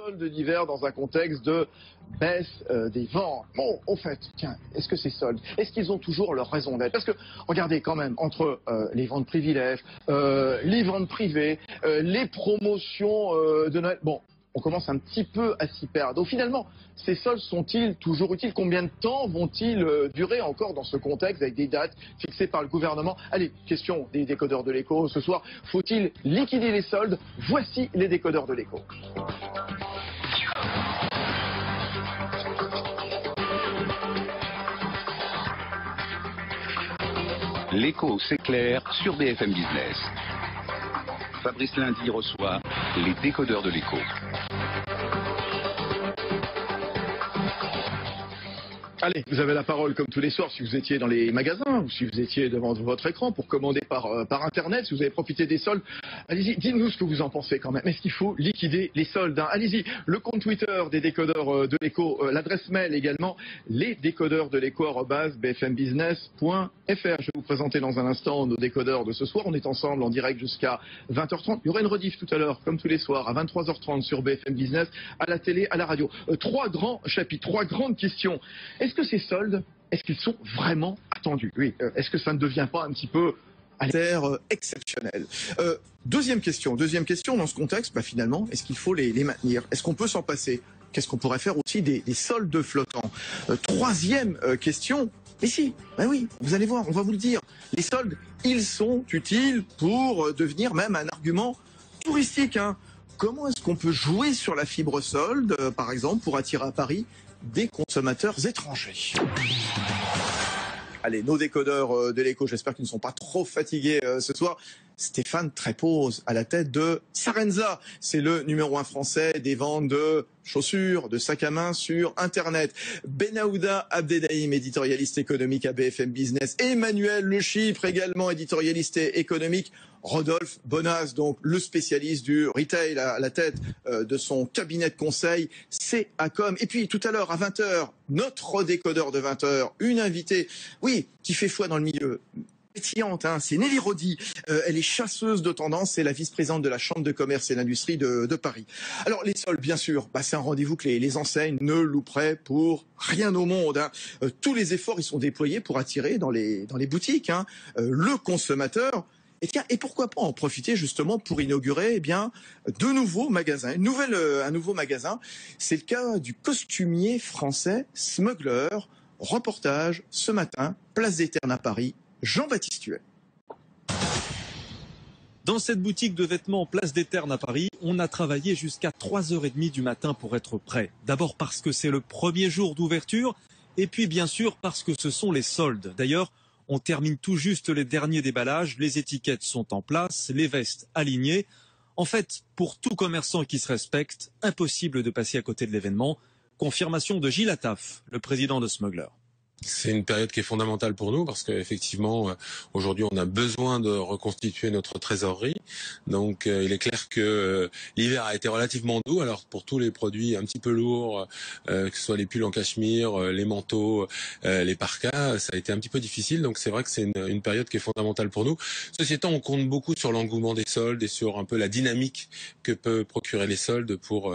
soldes d'hiver dans un contexte de baisse des ventes. Bon, au fait, tiens, est-ce que ces soldes, est-ce qu'ils ont toujours leur raison d'être? Parce que, regardez quand même, entre les ventes privilèges, les ventes privées, les promotions de Noël, bon, on commence un petit peu à s'y perdre. Donc finalement, ces soldes sont-ils toujours utiles? Combien de temps vont-ils durer encore dans ce contexte avec des dates fixées par le gouvernement? Allez, question des décodeurs de l'écho ce soir. Faut-il liquider les soldes? Voici les décodeurs de l'écho. L'écho s'éclaire sur BFM Business. Fabrice Lundi reçoit les décodeurs de l'écho. Allez, vous avez la parole comme tous les soirs si vous étiez dans les magasins ou si vous étiez devant votre écran pour commander par Internet, si vous avez profité des soldes. Allez-y, dites-nous ce que vous en pensez quand même. Est-ce qu'il faut liquider les soldes, hein? Allez-y, le compte Twitter des décodeurs de l'écho, l'adresse mail également, lesdécodeursdelécho@bfmbusiness.fr. Je vais vous présenter dans un instant nos décodeurs de ce soir. On est ensemble en direct jusqu'à 20h30. Il y aura une rediff tout à l'heure, comme tous les soirs, à 23h30 sur BFM Business, à la télé, à la radio. Trois grands chapitres, trois grandes questions. Est-ce que ces soldes, est-ce qu'ils sont vraiment attendus? Oui, est-ce que ça ne devient pas un petit peu exceptionnel? Deuxième question dans ce contexte, finalement, est-ce qu'il faut les maintenir? Est-ce qu'on peut s'en passer? Qu'est-ce qu'on pourrait faire aussi des soldes flottants? Troisième question, mais si, oui, vous allez voir, on va vous le dire, les soldes, ils sont utiles pour devenir même un argument touristique, hein. Comment est-ce qu'on peut jouer sur la fibre solde, par exemple, pour attirer à Paris des consommateurs étrangers? Allez, nos décodeurs de l'écho, j'espère qu'ils ne sont pas trop fatigués ce soir. Stéphane Trépoz à la tête de Sarenza. C'est le numéro 1 français des ventes de chaussures, de sacs à main sur Internet. Benaouda Abdedaïm, éditorialiste économique à BFM Business. Emmanuel Le Chypre, également éditorialiste économique. Rodolphe Bonas, donc le spécialiste du retail à la tête de son cabinet de conseil, CACOM. Et puis tout à l'heure à 20h, notre décodeur de 20h, une invitée, oui, qui fait foi dans le milieu. Pétillante, hein, c'est Nelly Rodi. Elle est chasseuse de tendance, c'est la vice-présidente de la Chambre de commerce et d'industrie de Paris. Alors les soldes, bien sûr, c'est un rendez-vous que les enseignes ne louperaient pour rien au monde, hein. Tous les efforts ils sont déployés pour attirer dans les boutiques, hein, le consommateur. Et tiens, et pourquoi pas en profiter justement pour inaugurer de nouveaux magasins, un nouveau magasin. C'est le cas du costumier français Smuggler. Reportage ce matin, place des Ternes à Paris. Jean-Baptiste Huet. Dans cette boutique de vêtements place des Ternes à Paris, on a travaillé jusqu'à 3h30 du matin pour être prêt. D'abord parce que c'est le premier jour d'ouverture, et puis bien sûr parce que ce sont les soldes. D'ailleurs, on termine tout juste les derniers déballages, les étiquettes sont en place, les vestes alignées. En fait, pour tout commerçant qui se respecte, impossible de passer à côté de l'événement. Confirmation de Gilles Attaf, le président de Smuggler. C'est une période qui est fondamentale pour nous parce qu'effectivement, aujourd'hui, on a besoin de reconstituer notre trésorerie. Donc, il est clair que l'hiver a été relativement doux. Alors, pour tous les produits un petit peu lourds, que ce soit les pulls en cachemire, les manteaux, les parkas, ça a été un petit peu difficile. Donc, c'est vrai que c'est une période qui est fondamentale pour nous. Ceci étant, on compte beaucoup sur l'engouement des soldes et sur un peu la dynamique que peut procurer les soldes pour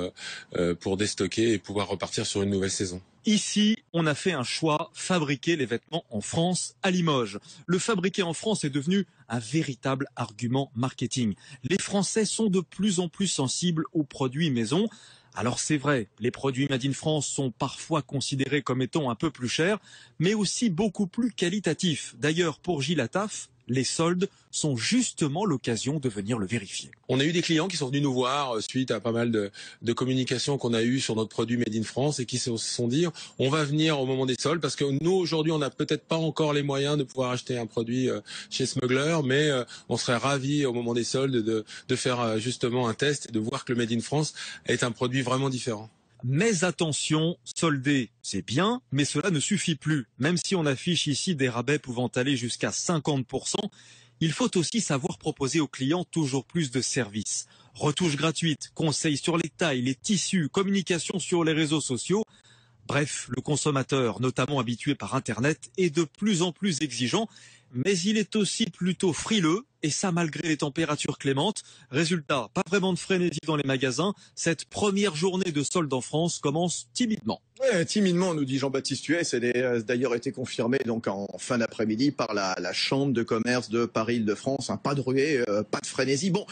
déstocker et pouvoir repartir sur une nouvelle saison. Ici, on a fait un choix, fabriquer les vêtements en France, à Limoges. Le fabriquer en France est devenu un véritable argument marketing. Les Français sont de plus en plus sensibles aux produits maison. Alors c'est vrai, les produits Made in France sont parfois considérés comme étant un peu plus chers, mais aussi beaucoup plus qualitatifs. D'ailleurs, pour Gilles Attaf, les soldes sont justement l'occasion de venir le vérifier. On a eu des clients qui sont venus nous voir suite à pas mal de communications qu'on a eues sur notre produit Made in France et qui se sont dit on va venir au moment des soldes parce que nous aujourd'hui on n'a peut-être pas encore les moyens de pouvoir acheter un produit chez Smuggler, mais on serait ravis au moment des soldes de faire justement un test et de voir que le Made in France est un produit vraiment différent. Mais attention, solder, c'est bien, mais cela ne suffit plus. Même si on affiche ici des rabais pouvant aller jusqu'à 50%, il faut aussi savoir proposer aux clients toujours plus de services. Retouches gratuites, conseils sur les tailles, les tissus, communication sur les réseaux sociaux. Bref, le consommateur, notamment habitué par Internet, est de plus en plus exigeant, mais il est aussi plutôt frileux et ça malgré les températures clémentes. Résultat, pas vraiment de frénésie dans les magasins. Cette première journée de solde en France commence timidement. Ouais, timidement, nous dit Jean-Baptiste Huet. C'est d'ailleurs été confirmé donc en fin d'après-midi par la Chambre de commerce de Paris-Île-de-France. Pas de ruée, pas de frénésie. Bon,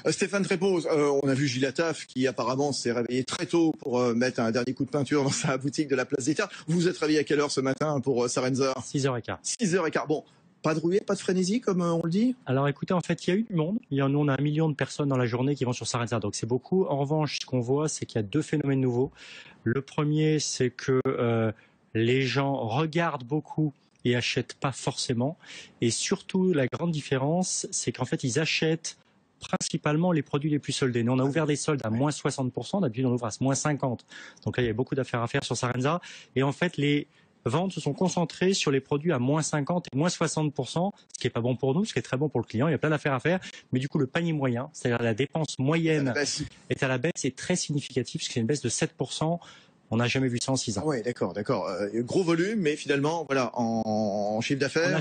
Stéphane Trépoz, on a vu Gilles Attaf qui apparemment s'est réveillé très tôt pour mettre un dernier coup de peinture dans sa boutique de la Place des Terres. Vous vous êtes réveillé à quelle heure ce matin pour Sarenza? 6h15. 6h15. Bon, pas de ruée, pas de frénésie comme on le dit? Alors écoutez, en fait, il y a eu du monde. Nous, on a 1 million de personnes dans la journée qui vont sur Sarenza, donc c'est beaucoup. En revanche, ce qu'on voit, c'est qu'il y a 2 phénomènes nouveaux. Le premier, c'est que les gens regardent beaucoup et achètent pas forcément. Et surtout, la grande différence, c'est qu'en fait, ils achètent principalement les produits les plus soldés. Nous, on a ouvert des soldes à moins 60%. D'habitude, on ouvre à moins 50%. Donc là, il y a beaucoup d'affaires à faire sur Sarenza. Et en fait, les ventes se sont concentrées sur les produits à moins 50 et moins 60%, ce qui est pas bon pour nous, ce qui est très bon pour le client. Il y a plein d'affaires à faire. Mais du coup, le panier moyen, c'est-à-dire la dépense moyenne, est à la baisse et très significative, puisque c'est une baisse de 7%. On n'a jamais vu ça en 6 ans. Ah ouais, d'accord. Gros volume, mais finalement, voilà, en chiffre d'affaires.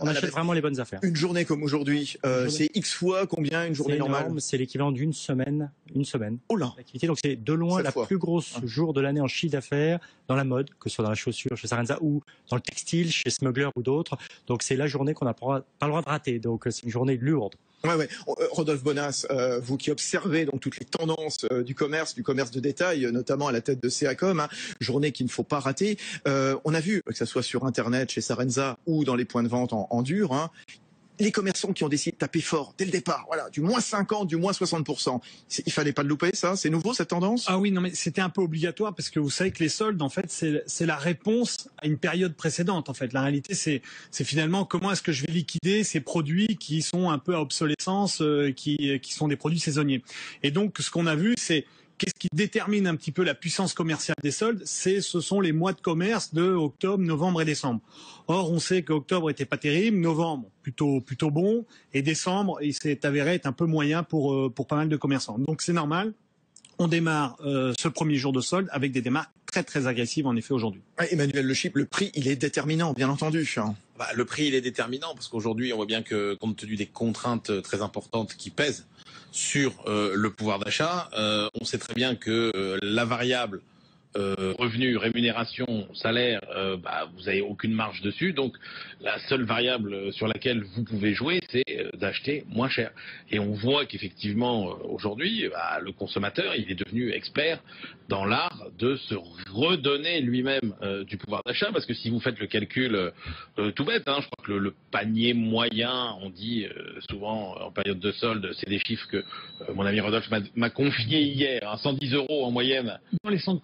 On achète vraiment les bonnes affaires. Une journée comme aujourd'hui, c'est X fois combien une journée normale? C'est l'équivalent d'une semaine. Oh là. D'activité. Donc c'est de loin la plus grosse jour de l'année en chiffre d'affaires dans la mode, que ce soit dans la chaussure chez Sarenza ou dans le textile chez Smuggler ou d'autres. Donc c'est la journée qu'on n'a pas le droit de rater. Donc c'est une journée lourde. Ouais. Rodolphe Bonas, vous qui observez donc toutes les tendances du commerce de détail, notamment à la tête de CACOM, journée qu'il ne faut pas rater. On a vu, que ce soit sur Internet, chez Sarenza ou dans les points de vente en dur, les commerçants qui ont décidé de taper fort dès le départ, voilà, du moins 50, du moins 60%. Il fallait pas le louper, ça? C'est nouveau, cette tendance? Ah oui, non, mais c'était un peu obligatoire parce que vous savez que les soldes, en fait, c'est la réponse à une période précédente, en fait. La réalité, c'est finalement comment est-ce que je vais liquider ces produits qui sont un peu à obsolescence, qui sont des produits saisonniers. Et donc, ce qu'on a vu, c'est qu'est-ce qui détermine un petit peu la puissance commerciale des soldes? Ce sont les mois de commerce de octobre, novembre et décembre. Or, on sait qu'octobre était pas terrible, novembre plutôt bon, et décembre, il s'est avéré être un peu moyen pour pas mal de commerçants. Donc c'est normal. On démarre ce premier jour de solde avec des démarches très très agressives en effet aujourd'hui. Emmanuel Le Chip, le prix il est déterminant, bien entendu. Le prix il est déterminant parce qu'aujourd'hui on voit bien que compte tenu des contraintes très importantes qui pèsent sur le pouvoir d'achat, on sait très bien que la variable revenu, rémunération, salaire, vous n'avez aucune marge dessus. Donc la seule variable sur laquelle vous pouvez jouer, c'est d'acheter moins cher. Et on voit qu'effectivement aujourd'hui, le consommateur, il est devenu expert dans l'art de se redonner lui-même du pouvoir d'achat. Parce que si vous faites le calcul tout bête, je crois que le panier moyen, on dit souvent en période de solde, c'est des chiffres que mon ami Rodolphe m'a confié hier, 110 € en moyenne. Dans les centres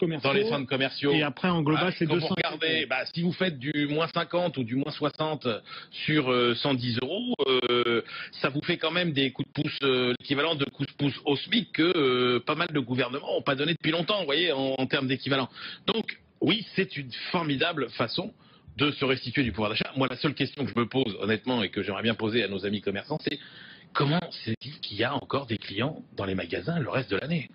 commerciaux. Et après, en global, c'est 200. Vous regardez, si vous faites du moins 50 ou du moins 60 sur 110 €, ça vous fait quand même des coups de pouce, l'équivalent de coups de pouce au SMIC que pas mal de gouvernements n'ont pas donné depuis longtemps, vous voyez, en termes d'équivalent. Donc, oui, c'est une formidable façon de se restituer du pouvoir d'achat. Moi, la seule question que je me pose, honnêtement, et que j'aimerais bien poser à nos amis commerçants, c'est comment c'est-il qu'il y a encore des clients dans les magasins le reste de l'année?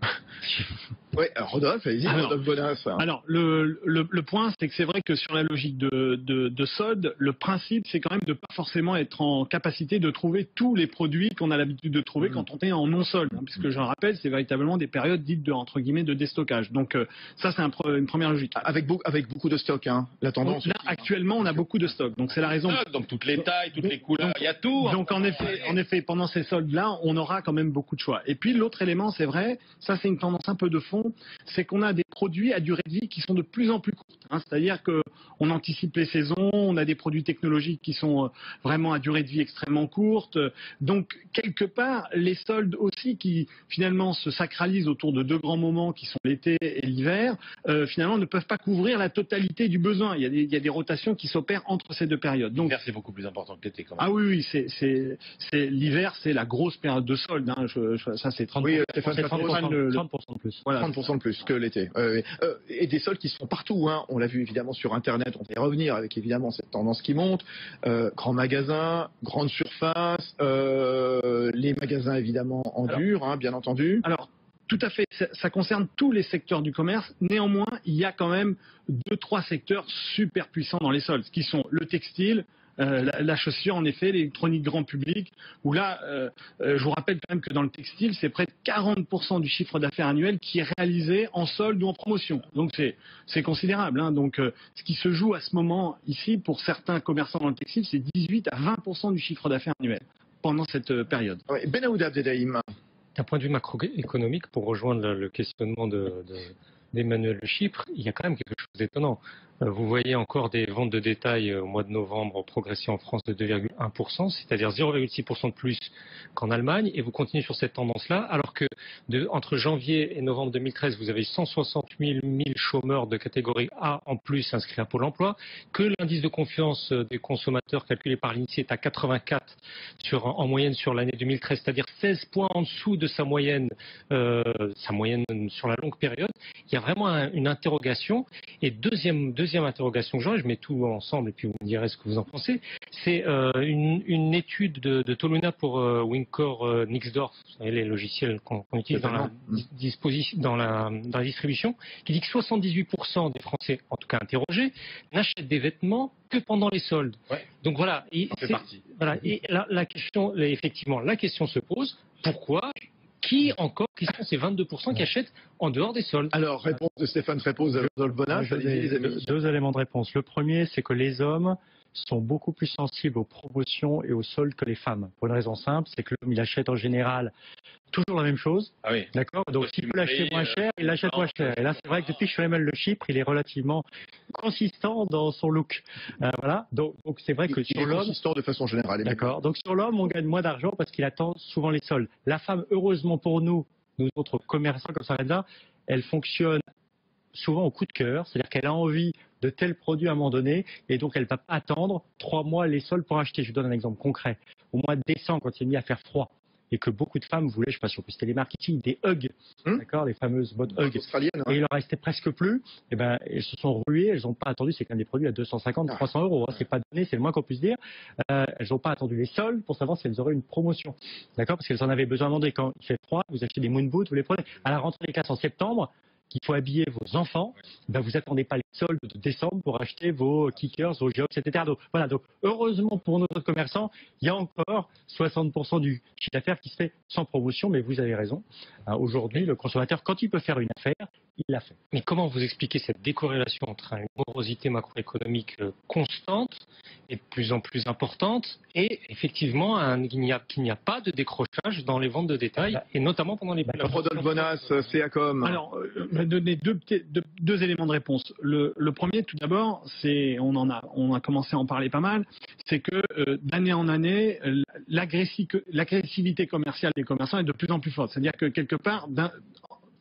Oui, Rodolphe, allez-y, Rodolphe Bonas. Alors, le point, c'est que c'est vrai que sur la logique de solde, le principe, c'est quand même de pas forcément être en capacité de trouver tous les produits qu'on a l'habitude de trouver quand on est en non-solde. Puisque, je le rappelle, c'est véritablement des périodes dites de, entre guillemets, de déstockage. Donc, ça, c'est une première logique. Avec beaucoup de stock, la tendance. Donc, là, actuellement, on a beaucoup de stock. Donc, c'est la raison. Donc, toutes les tailles, toutes les couleurs, il y a tout. Donc, en effet, pendant ces soldes-là, on aura quand même beaucoup de choix. Et puis, l'autre élément, c'est vrai, ça, c'est une tendance un peu de fond, c'est qu'on a des produits à durée de vie qui sont de plus en plus courtes. C'est-à-dire qu'on anticipe les saisons, on a des produits technologiques qui sont vraiment à durée de vie extrêmement courte. Donc, quelque part, les soldes aussi qui, finalement, se sacralisent autour de 2 grands moments qui sont l'été et l'hiver, finalement, ne peuvent pas couvrir la totalité du besoin. Il y a des rotations qui s'opèrent entre ces 2 périodes. Donc, l'hiver, c'est beaucoup plus important que l'été, quand même. Ah oui, l'hiver, c'est la grosse période de solde. Ça, c'est 30%. Oui, 30% de plus. Voilà. 30% de plus que l'été. Et des soldes qui sont partout. On l'a vu évidemment sur Internet. On va y revenir avec évidemment cette tendance qui monte. Grands magasins, grandes surfaces, les magasins évidemment en dur, bien entendu. Alors, tout à fait. Ça concerne tous les secteurs du commerce. Néanmoins, il y a quand même 2-3 secteurs super puissants dans les soldes, qui sont le textile, La chaussure, en effet, l'électronique grand public, où là, je vous rappelle quand même que dans le textile, c'est près de 40% du chiffre d'affaires annuel qui est réalisé en solde ou en promotion. Donc c'est considérable. Hein. Donc ce qui se joue à ce moment ici, pour certains commerçants dans le textile, c'est 18 à 20% du chiffre d'affaires annuel pendant cette période. Ben Aouda Abdelhaim. D'un point de vue macroéconomique, pour rejoindre le questionnement d'Emmanuel Le Chypre, il y a quand même quelque chose d'étonnant. Vous voyez encore des ventes de détail au mois de novembre progresser en France de 2,1%, c'est-à-dire 0,6% de plus qu'en Allemagne, et vous continuez sur cette tendance-là, alors que entre janvier et novembre 2013, vous avez 160 000 chômeurs de catégorie A en plus inscrits à Pôle emploi, que l'indice de confiance des consommateurs calculé par l'INSEE est à 84 en moyenne sur l'année 2013, c'est-à-dire 16 points en dessous de sa moyenne sur la longue période. Il y a vraiment une interrogation. Et deuxième interrogation que j'aurais, je mets tout ensemble et puis vous me direz ce que vous en pensez, c'est une étude de Toluna pour Wincor Nixdorf, vous savez, les logiciels qu'on utilise dans la distribution, qui dit que 78% des Français, en tout cas interrogés, n'achètent des vêtements que pendant les soldes. Ouais. Donc voilà, et la question se pose, pourquoi qui sont ces 22% qui achètent en dehors des soldes? Alors, réponse de Stéphane Trépoz à Rodolphe Bonas. Deux éléments de réponse. Le premier, c'est que les hommes sont beaucoup plus sensibles aux promotions et aux soldes que les femmes. Pour une raison simple, c'est que l'homme, il achète en général toujours la même chose. Ah oui. D'accord. Donc, s'il peut l'acheter moins cher, il l'achète moins cher. Et là, c'est vrai que depuis que je suis Emmanuel Le Chypre, il est relativement consistant dans son look. Voilà. Donc c'est vrai que sur l'homme. Consistant de façon générale. D'accord. Donc, sur l'homme, on gagne moins d'argent parce qu'il attend souvent les soldes. La femme, heureusement pour nous autres commerçants comme Sarenza, elle fonctionne souvent au coup de cœur. C'est-à-dire qu'elle a envie de tels produits à un moment donné, et donc elle ne va pas attendre 3 mois les soldes pour acheter. Je vous donne un exemple concret. Au mois de décembre, quand il est mis à faire froid, et que beaucoup de femmes voulaient, je ne sais pas si on peut citer les marketing, des Hugg, d'accord, les fameuses bottes Hugg, australiennes, et il leur restait presque plus, et ben elles se sont ruées, elles n'ont pas attendu, c'est quand même des produits à 250, 300 euros, hein, c'est pas donné, c'est le moins qu'on puisse dire, elles n'ont pas attendu les soldes pour savoir si elles auraient une promotion, d'accord, parce qu'elles en avaient besoin à un moment donné. Quand il fait froid, vous achetez des moon boots, vous les prenez à la rentrée des classes en septembre, qu'il faut habiller vos enfants, ben vous attendez pas les soldes de décembre pour acheter vos kickers, vos jobs, etc. Donc voilà, donc heureusement pour nos commerçants, il y a encore 60% du chiffre d'affaires qui se fait sans promotion, mais vous avez raison. Aujourd'hui, le consommateur, quand il peut faire une affaire, il l'a fait. Mais comment vous expliquez cette décorrélation entre une morosité macroéconomique constante et de plus en plus importante et effectivement qu'il n'y a pas de décrochage dans les ventes de détail et notamment pendant les périodes. Rodolphe Bonas, CACOM. Alors, je vais donner deux éléments de réponse. Le premier, tout d'abord, c'est on a commencé à en parler pas mal, c'est que d'année en année, l'agressivité commerciale des commerçants est de plus en plus forte. C'est-à-dire que quelque part,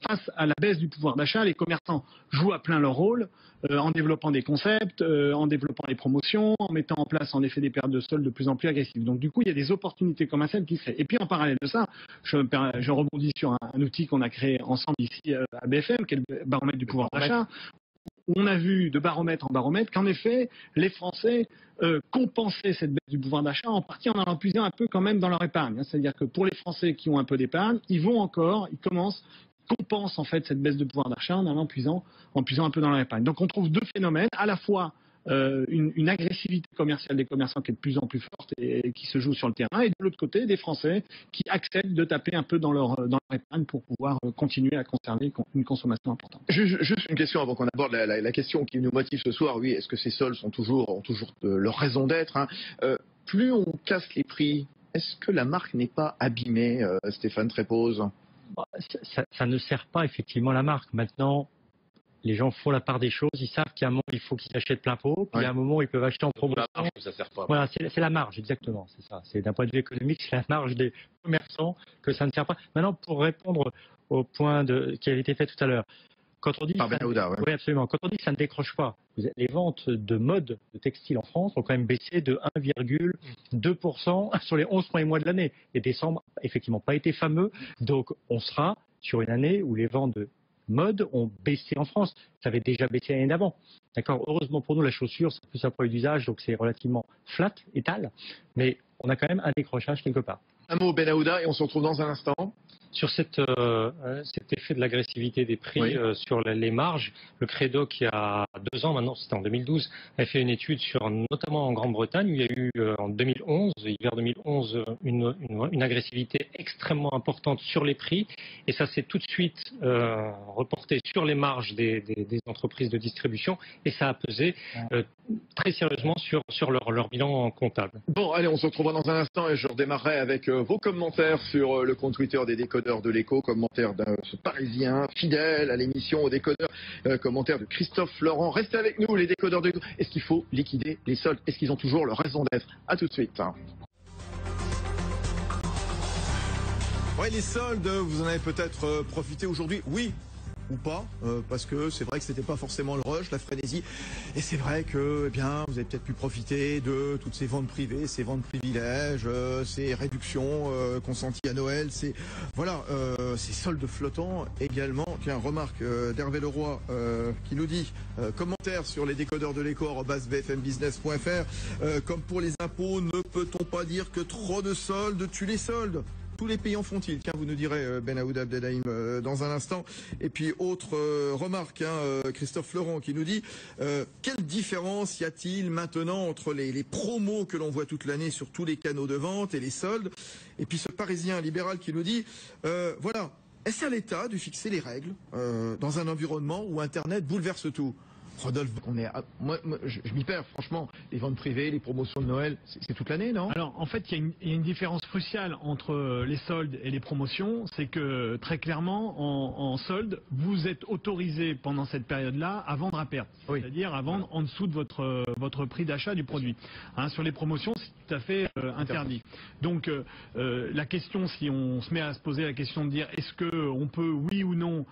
face à la baisse du pouvoir d'achat, les commerçants jouent à plein leur rôle en développant des concepts, en développant des promotions, en mettant en place en effet des périodes de soldes de plus en plus agressives. Donc du coup, il y a des opportunités commerciales qui se créent. Et puis en parallèle de ça, je rebondis sur un outil qu'on a créé ensemble ici à BFM, qui est le baromètre du pouvoir d'achat, où on a vu de baromètre en baromètre qu'en effet, les Français compensaient cette baisse du pouvoir d'achat en partie en allant puiser un peu quand même dans leur épargne. C'est-à-dire que pour les Français qui ont un peu d'épargne, ils compensent en fait cette baisse de pouvoir d'achat en puisant un peu dans leur épargne. Donc on trouve deux phénomènes, à la fois une agressivité commerciale des commerçants qui est de plus en plus forte et qui se joue sur le terrain, et de l'autre côté des Français qui acceptent de taper un peu dans leur épargne pour pouvoir continuer à conserver une consommation importante. Juste une question avant qu'on aborde la question qui nous motive ce soir. Oui, est-ce que ces soldes ont toujours leur raison d'être, hein. Plus on casse les prix, est-ce que la marque n'est pas abîmée, Stéphane Trépoz? Ça ne sert pas effectivement la marque. Maintenant, les gens font la part des choses. Ils savent qu'à un moment, il faut qu'ils achètent plein pot. Puis à un moment, ils peuvent acheter en promotion. La marge, ça sert pas. Voilà, c'est la marge, exactement. C'est ça. C'est d'un point de vue économique, c'est la marge des commerçants que ça ne sert pas. Maintenant, pour répondre au point qui avait été fait tout à l'heure, quand on dit oui, absolument. Quand on dit que ça ne décroche pas, les ventes de mode de textile en France ont quand même baissé de 1,2% sur les 11 premiers mois de l'année. Et décembre n'a effectivement pas été fameux. Donc on sera sur une année où les ventes de mode ont baissé en France. Ça avait déjà baissé l'année d'avant. D'accord. Heureusement pour nous, la chaussure, c'est plus un produit d'usage, donc c'est relativement flat, étal. Mais on a quand même un décrochage quelque part. Un mot, Ben Aouda, et on se retrouve dans un instant Sur cet effet de l'agressivité des prix sur les marges, le Credo, qui a 2 ans maintenant, c'était en 2012, a fait une étude notamment en Grande-Bretagne, où il y a eu en 2011, hiver 2011, une agressivité extrêmement importante sur les prix, et ça s'est tout de suite reporté sur les marges des entreprises de distribution, et ça a pesé très sérieusement sur leur bilan comptable. Bon, allez, on se retrouvera dans un instant et je redémarrerai avec vos commentaires sur le compte Twitter des décodeurs de l'Écho, commentaires d'un Parisien fidèle à l'émission aux décodeurs, commentaire de Christophe Laurent. Restez avec nous, les décodeurs de l'Écho. Est-ce qu'il faut liquider les soldes? Est-ce qu'ils ont toujours leur raison d'être? À tout de suite. Ouais, les soldes, vous en avez peut-être profité aujourd'hui. Oui. Ou pas, parce que c'est vrai que c'était pas forcément le rush, la frénésie, et c'est vrai que, eh bien, vous avez peut-être pu profiter de toutes ces ventes privées, ces ventes privilèges, ces réductions consenties à Noël, ces soldes flottants également. Tiens, remarque d'Hervé Leroy qui nous dit commentaire sur les décodeurs de l'Écho @bfmbusiness.fr, comme pour les impôts, ne peut-on pas dire que trop de soldes tue les soldes? Tous les pays en font-ils? Tiens, vous nous direz, Ben Aouda Abdelhaim, dans un instant. Et puis, autre remarque, Christophe Laurent qui nous dit quelle différence y a-t-il maintenant entre les promos que l'on voit toute l'année sur tous les canaux de vente et les soldes? Et puis, ce Parisien libéral qui nous dit voilà, est-ce à l'État de fixer les règles dans un environnement où Internet bouleverse tout? Rodolphe, moi, je m'y perds, franchement. Les ventes privées, les promotions de Noël, c'est toute l'année, non? Alors, en fait, il y a une différence cruciale entre les soldes et les promotions. C'est que, très clairement, en solde, vous êtes autorisé pendant cette période-là à vendre à perte. Oui. C'est-à-dire à vendre en dessous de votre prix d'achat du produit. Sur les promotions, c'est tout à fait interdit. Donc, la question, si on se met à se poser la question de dire est-ce qu'on peut, oui ou non,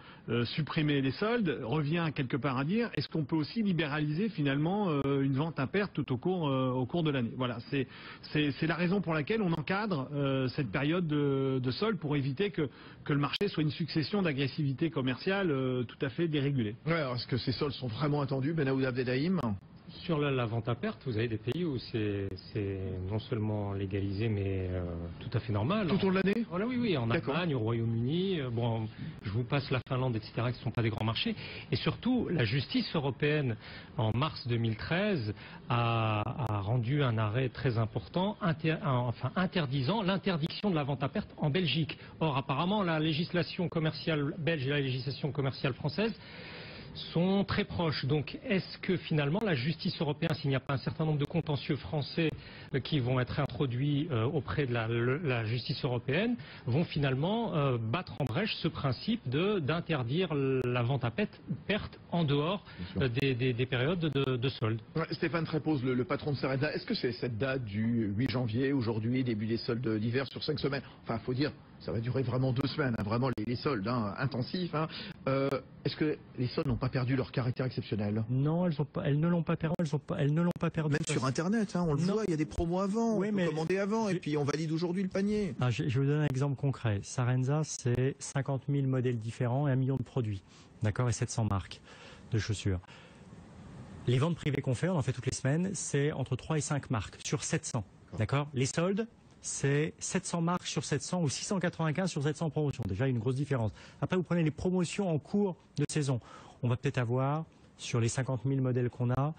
supprimer les soldes, revient quelque part à dire est-ce qu'on peut aussi libéraliser finalement une vente à perte tout au cours de l'année. Voilà, c'est la raison pour laquelle on encadre cette période de solde pour éviter que le marché soit une succession d'agressivité commerciale tout à fait dérégulée. Ouais, alors est-ce que ces soldes sont vraiment attendus, Ben Aouda Abdelhaim? Sur la vente à perte, vous avez des pays où c'est non seulement légalisé, mais tout à fait normal. Tout au long de l'année? Voilà, oui, en Allemagne, au Royaume-Uni, bon, je vous passe la Finlande, etc., qui ne sont pas des grands marchés. Et surtout, la justice européenne, en mars 2013, a rendu un arrêt très important, interdisant l'interdiction de la vente à perte en Belgique. Or, apparemment, la législation commerciale belge et la législation commerciale française sont très proches. Donc, est-ce que finalement la justice européenne, s'il n'y a pas un certain nombre de contentieux français qui vont être introduits auprès de la justice européenne, vont finalement battre en brèche ce principe d'interdire la vente à perte en dehors des périodes de solde? Stéphane Trépoz, le patron de Sarenza, est-ce que c'est cette date du 8 janvier, aujourd'hui, début des soldes d'hiver sur 5 semaines? Enfin, il faut dire, ça va durer vraiment 2 semaines, vraiment les soldes intensifs. Est-ce que les soldes n'ont pas perdu leur caractère exceptionnel? Non, elles ne l'ont pas perdu. Elles ne l'ont pas perdu. Même sur Internet, on le voit, il y a des promos avant, on peut commander avant, et puis on valide aujourd'hui le panier. Je vais vous donner un exemple concret. Sarenza, c'est 50 000 modèles différents et 1 million de produits, d'accord, et 700 marques de chaussures. Les ventes privées qu'on fait, on en fait toutes les semaines, c'est entre 3 et 5 marques sur 700, d'accord. Les soldes, c'est 700 marques sur 700 ou 695 sur 700 promotions. Déjà, une grosse différence. Après, vous prenez les promotions en cours de saison. On va peut-être avoir, sur les 50 000 modèles qu'on a,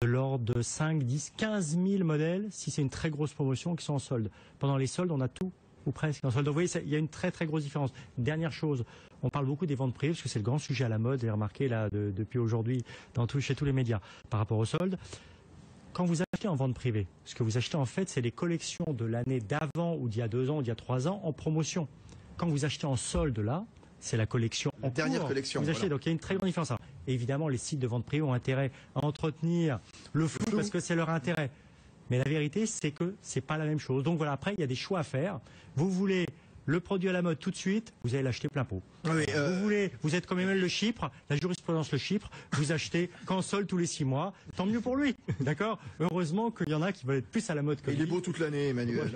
de l'ordre de 5, 10, 15 000 modèles, si c'est une très grosse promotion, qui sont en solde. Pendant les soldes, on a tout ou presque en solde. Donc, vous voyez, il y a une très très grosse différence. Dernière chose, on parle beaucoup des ventes privées, parce que c'est le grand sujet à la mode, vous avez remarqué là, depuis aujourd'hui, chez tous les médias, par rapport aux soldes. Quand vous achetez en vente privée, ce que vous achetez en fait, c'est les collections de l'année d'avant ou d'il y a 2 ans ou d'il y a 3 ans en promotion. Quand vous achetez en solde là, c'est la collection en dernière cours. collection. Vous achetez, donc il y a une très grande différence. Et évidemment, les sites de vente privée ont intérêt à entretenir le flou parce que c'est leur intérêt. Mais la vérité, c'est que c'est pas la même chose. Donc voilà, après, il y a des choix à faire. Vous voulez le produit à la mode tout de suite, vous allez l'acheter plein pot. Oui, vous êtes comme Emmanuel Le Chypre, la jurisprudence Le Chypre, vous achetez qu'en solde tous les 6 mois, tant mieux pour lui, d'accord. Heureusement qu'il y en a qui veulent être plus à la mode que lui. Il est beau toute l'année, Emmanuel.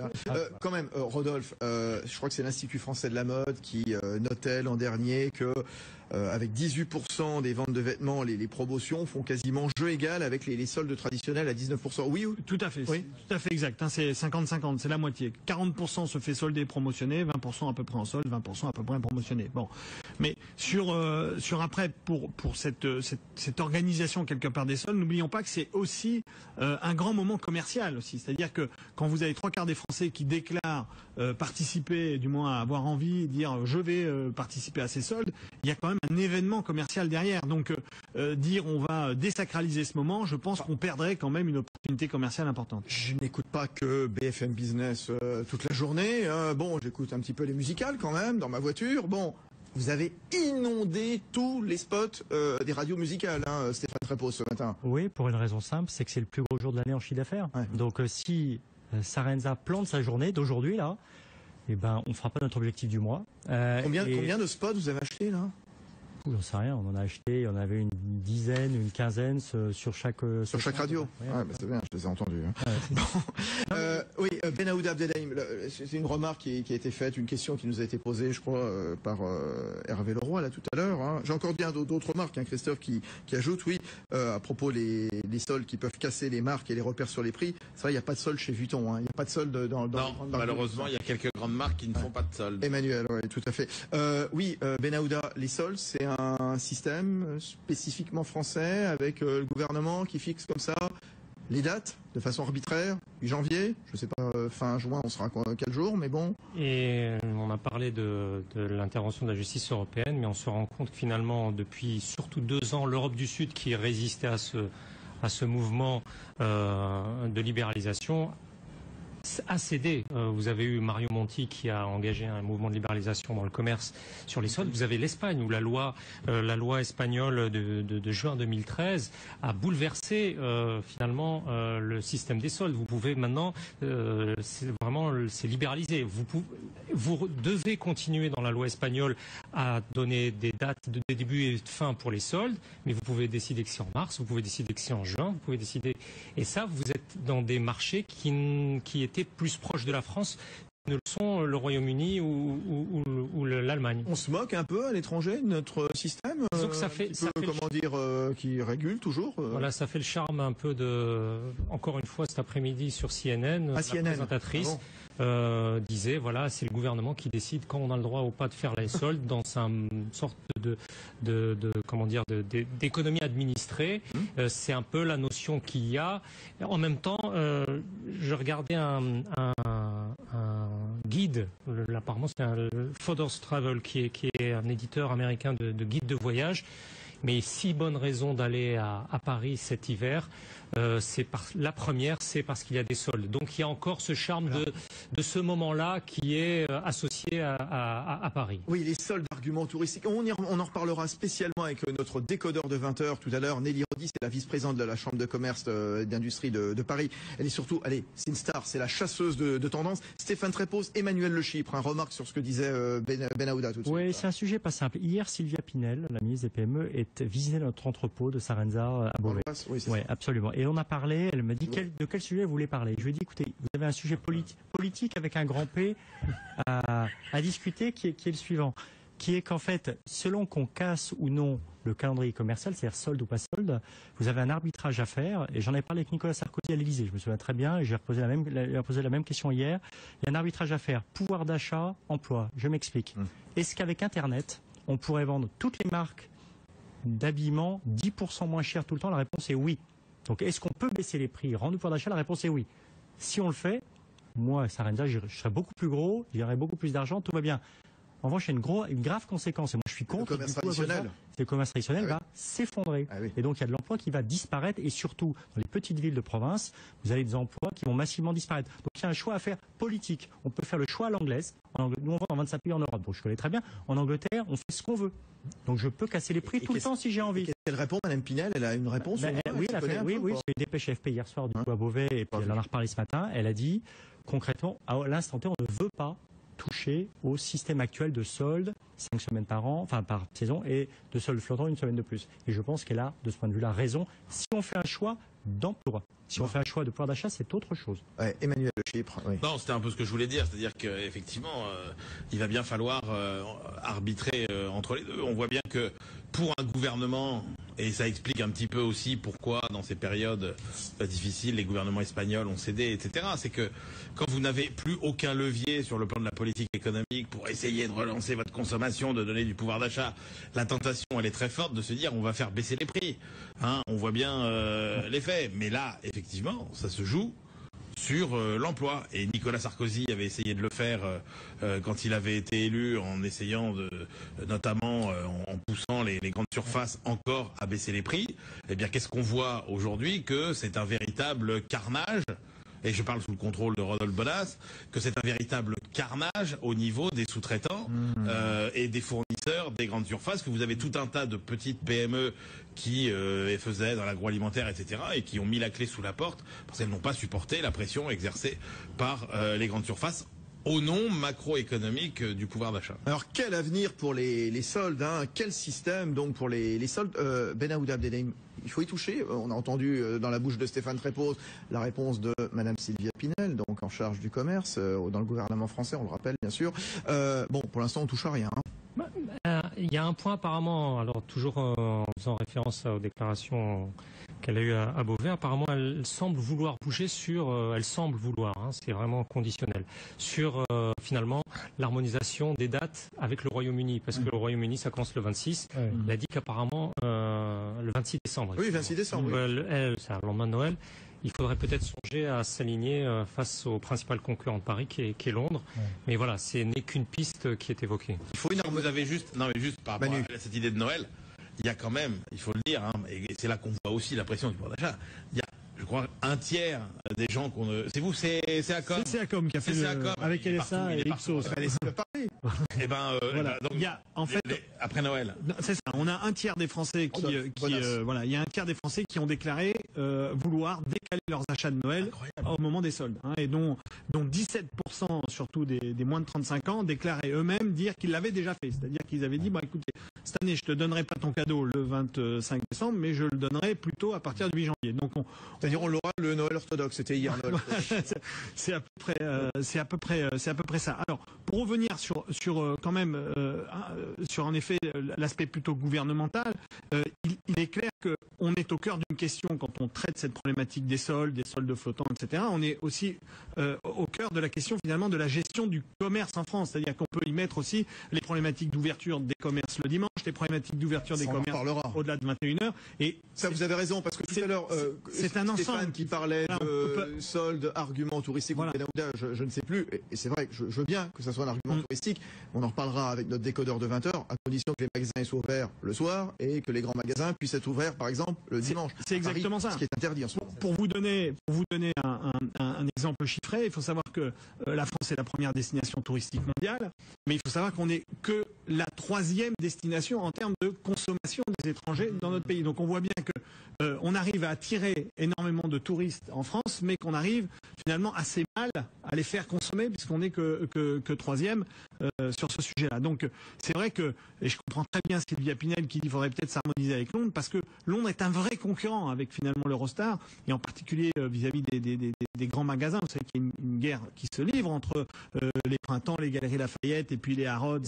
Quand même, Rodolphe, je crois que c'est l'Institut français de la mode qui notait l'an dernier que avec 18% des ventes de vêtements, les promotions font quasiment jeu égal avec les soldes traditionnels à 19%. Oui, tout à fait, oui. Tout à fait exact. Hein, c'est 50-50, c'est la moitié. 40% se fait solder et promotionner, 20% à peu près en solde, 20% à peu près promotionné. Bon, mais sur après pour cette organisation quelque part des soldes, n'oublions pas que c'est aussi un grand moment commercial aussi. C'est-à-dire que quand vous avez 3/4 des Français qui déclarent participer, du moins avoir envie, dire je vais participer à ces soldes, il y a quand même un événement commercial derrière. Donc dire on va désacraliser ce moment, je pense qu'on perdrait quand même une opportunité commerciale importante. Je n'écoute pas que BFM Business toute la journée. Bon, j'écoute un petit peu les musicales quand même dans ma voiture. Bon, vous avez inondé tous les spots des radios musicales, hein, Stéphane Trépeau, ce matin. Oui, pour une raison simple, c'est que c'est le plus gros jour de l'année en chiffre d'affaires. Ouais. Donc si Sarenza plante sa journée d'aujourd'hui là, eh ben on fera pas notre objectif du mois. Combien de spots vous avez acheté là? J'en sais rien, on en a acheté, on avait une dizaine, une quinzaine sur chaque radio. Ouais, bah c'est bien, je les ai entendus. Hein. Ouais, bon. Oui, Benaouda Abdelhaim, c'est une remarque qui a été faite, une question qui nous a été posée, je crois, par Hervé Leroy là tout à l'heure. Hein. J'ai encore bien d'autres remarques, hein, Christophe qui ajoute, oui, à propos les soldes qui peuvent casser les marques et les repères sur les prix. C'est vrai, il n'y a pas de solde chez Vuitton, hein. Il n'y a pas de solde dans non, malheureusement, il y a quelques grandes marques qui ne font pas de solde. Emmanuel, oui, tout à fait. Oui, Benaouda, les soldes, c'est un système spécifiquement français avec le gouvernement qui fixe comme ça les dates de façon arbitraire. Janvier, je ne sais pas, fin juin, on sera quel jour, mais bon. Et on a parlé de l'intervention de la justice européenne, mais on se rend compte que finalement, depuis surtout 2 ans, l'Europe du Sud qui résistait à ce mouvement de libéralisation a cédé. Vous avez eu Mario Monti qui a engagé un mouvement de libéralisation dans le commerce sur les soldes. Vous avez l'Espagne où la loi espagnole de juin 2013 a bouleversé finalement le système des soldes. Vous pouvez maintenant, c'est libéralisé. Vous devez continuer dans la loi espagnole à donner des dates de début et de fin pour les soldes, mais vous pouvez décider que c'est en mars, vous pouvez décider que c'est en juin, vous pouvez décider. Et ça, vous êtes dans des marchés qui étaient plus proches de la France que ne le sont le Royaume-Uni ou l'Allemagne. On se moque un peu à l'étranger de notre système, donc ça fait, qui régule toujours. Voilà, ça fait le charme un peu de. Encore une fois, cet après-midi sur CNN, la présentatrice disait voilà, c'est le gouvernement qui décide quand on a le droit ou pas de faire les soldes dans une sorte d'économie administrée. C'est un peu la notion qu'il y a. En même temps, je regardais un guide, apparemment c'est Fodor's Travel qui est un éditeur américain de guides de voyage. Mais 6 bonnes raisons d'aller à Paris cet hiver. La première, c'est parce qu'il y a des soldes. Donc il y a encore ce charme de ce moment-là qui est associé à Paris. Oui, les soldes d'arguments touristiques. On en reparlera spécialement avec notre décodeur de 20h tout à l'heure. Nelly Rodi, c'est la vice-présidente de la Chambre de commerce et d'industrie de Paris. Elle est surtout, c'est une star, c'est la chasseuse de tendance. Stéphane Trépeau, Emmanuel Le Chypre, un remarque sur ce que disait Benaouda tout de suite. Oui, c'est un sujet pas simple. Hier, Sylvia Pinel, la ministre des PME, visité notre entrepôt de Sarenza à Beauvais. Oui, absolument. Et on a parlé, elle m'a dit de quel sujet vous voulez parler. Je lui ai dit, écoutez, vous avez un sujet politique avec un grand P à discuter qui est le suivant, qui est qu'en fait, selon qu'on casse ou non le calendrier commercial, c'est-à-dire solde ou pas solde, vous avez un arbitrage à faire, et j'en ai parlé avec Nicolas Sarkozy à l'Élysée, je me souviens très bien, et j'ai posé la même question hier. Il y a un arbitrage à faire, pouvoir d'achat, emploi. Je m'explique. Est-ce qu'avec Internet, on pourrait vendre toutes les marques d'habillement 10% moins cher tout le temps? La réponse est oui. Donc est-ce qu'on peut baisser les prix, rendre le pouvoir d'achat? La réponse est oui. Si on le fait, moi, Sarenza, je serais beaucoup plus gros, j'aurais beaucoup plus d'argent, tout va bien. En revanche, il y a une grave conséquence, et moi je suis contre. Le commerce traditionnel. Le commerce traditionnel va s'effondrer. Et donc il y a de l'emploi qui va disparaître, et surtout dans les petites villes de province, vous avez des emplois qui vont massivement disparaître. Donc il y a un choix à faire politique. On peut faire le choix à l'anglaise. Nous on vend dans 25 pays en Europe. Bon, je connais très bien. En Angleterre, on fait ce qu'on veut. Donc je peux casser les prix tout le temps si j'ai envie. Elle répond, Madame Pinel, elle a une réponse? Oui, elle a fait. Oui, j'ai une dépêche AFP hier soir du coup à Beauvais, et puis elle en a reparlé ce matin. Elle a dit concrètement, à l'instant T, on ne veut pas toucher au système actuel de soldes 5 semaines par an, enfin par saison, et de soldes flottants 1 semaine de plus. Et je pense qu'elle a, de ce point de vue-là, raison. Si on fait un choix d'emploi. Si on fait un choix de pouvoir d'achat, c'est autre chose. Ouais, Emmanuel de Chypre. Oui. Non, c'était un peu ce que je voulais dire, c'est-à-dire qu'effectivement, il va bien falloir arbitrer entre les deux. On voit bien que pour un gouvernement, et ça explique un petit peu aussi pourquoi dans ces périodes difficiles, les gouvernements espagnols ont cédé, etc. C'est que quand vous n'avez plus aucun levier sur le plan de la politique économique pour essayer de relancer votre consommation, de donner du pouvoir d'achat, la tentation, elle est très forte de se dire on va faire baisser les prix. Hein, on voit bien les faits. Mais là, effectivement, ça se joue sur l'emploi. Et Nicolas Sarkozy avait essayé de le faire quand il avait été élu, en essayant notamment en poussant les grandes surfaces encore à baisser les prix. Eh bien, qu'est-ce qu'on voit aujourd'hui? Que c'est un véritable carnage. Et je parle sous le contrôle de Rodolphe Bonas, que c'est un véritable carnage au niveau des sous-traitants et des fournisseurs des grandes surfaces, que vous avez tout un tas de petites PME qui faisaient dans l'agroalimentaire, etc., et qui ont mis la clé sous la porte parce qu'elles n'ont pas supporté la pression exercée par les grandes surfaces au nom macroéconomique du pouvoir d'achat. Alors quel avenir pour les soldes, hein? Quel système donc pour les soldes? Benaouda Abdelrahim, il faut y toucher. On a entendu dans la bouche de Stéphane Trépoz la réponse de Madame Sylvia Pinel, donc en charge du commerce dans le gouvernement français, on le rappelle bien sûr. Bon, pour l'instant on touche à rien. Hein. Il y a un point apparemment, alors toujours en faisant référence aux déclarations qu'elle a eues à Beauvais, apparemment elle semble vouloir bouger sur, hein, c'est vraiment conditionnel, sur finalement l'harmonisation des dates avec le Royaume-Uni, parce que le Royaume-Uni ça commence le 26, il a dit qu'apparemment le 26 décembre. Oui, 26 décembre. C'est un lendemain de Noël. Il faudrait peut-être songer à s'aligner face au principal concurrent de Paris qui est Londres. Mais voilà, ce n'est qu'une piste qui est évoquée. Il faut vous avez juste par rapport à cette idée de Noël, il y a quand même, il faut le dire, hein, et c'est là qu'on voit aussi la pression du pouvoir d'achat. Il y a, je crois, un tiers des gens qu'on ne... C'est vous, c'est Acom. C'est Acom qui a fait avec LSA et Ipsos. Et ben voilà. Donc, il y a en fait après Noël. C'est ça. On a un tiers des Français voilà, il y a un tiers des Français qui ont déclaré vouloir décaler leurs achats de Noël au moment des soldes, hein, et dont 17% surtout des moins de 35 ans déclaraient eux-mêmes dire qu'ils l'avaient déjà fait. C'est-à-dire qu'ils avaient dit écoutez, cette année je te donnerai pas ton cadeau le 25 décembre, mais je le donnerai plutôt à partir du 8 janvier. Donc c'est-à-dire on l'aura le Noël orthodoxe, c'était hier Noël. c'est à peu près ça. Alors pour revenir sur quand même sur en effet l'aspect plutôt gouvernemental, il est clair qu'on est au cœur d'une question quand on traite cette problématique des soldes flottants, etc. On est aussi au cœur de la question finalement de la gestion du commerce en France, c'est-à-dire qu'on peut y mettre aussi les problématiques d'ouverture des commerces le dimanche, les problématiques d'ouverture des commerces au-delà de 21h. Et ça, vous avez raison, parce que tout à l'heure, c'est un ensemble qui parlait de soldes, arguments touristiques, voilà. Je ne sais plus, et c'est vrai que je veux bien que ça soit un argument touristique. On en reparlera avec notre décodeur de 20h, à condition que les magasins soient ouverts le soir et que les grands magasins puissent être ouverts, par exemple, le dimanche. C'est exactement Paris, ça. Ce qui est interdit en ce moment. Pour vous donner un exemple chiffré, il faut savoir que la France est la première destination touristique mondiale, mais il faut savoir qu'on n'est que la 3e destination en termes de consommation des étrangers dans notre pays. Donc on voit bien que on arrive à attirer énormément de touristes en France, mais qu'on arrive finalement assez mal à les faire consommer, puisqu'on n'est que 3e sur ce sujet-là. Donc c'est vrai que, et je comprends très bien Sylvia Pinel qui dit qu'il faudrait peut-être s'harmoniser avec Londres, parce que Londres est un vrai concurrent avec finalement l'Eurostar, et en particulier vis-à-vis des grands magasins. Vous savez qu'il y a une guerre qui se livre entre les Printemps, les Galeries Lafayette, et puis les Harrods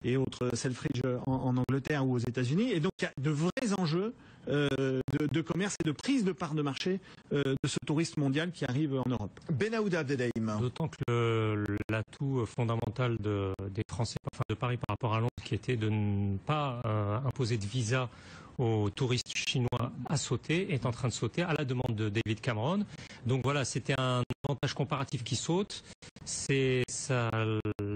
et autres Selfridge en Angleterre ou aux États-Unis. Et donc il y a de vrais enjeux de commerce et de prise de part de marché de ce tourisme mondial qui arrive en Europe. Benaouda Abdelrahim. D'autant que l'atout fondamental des Français, enfin de Paris par rapport à Londres, qui était de ne pas imposer de visa aux touristes chinois à sauter, est en train de sauter à la demande de David Cameron. Donc voilà, c'était un avantage comparatif qui saute. C'est ça,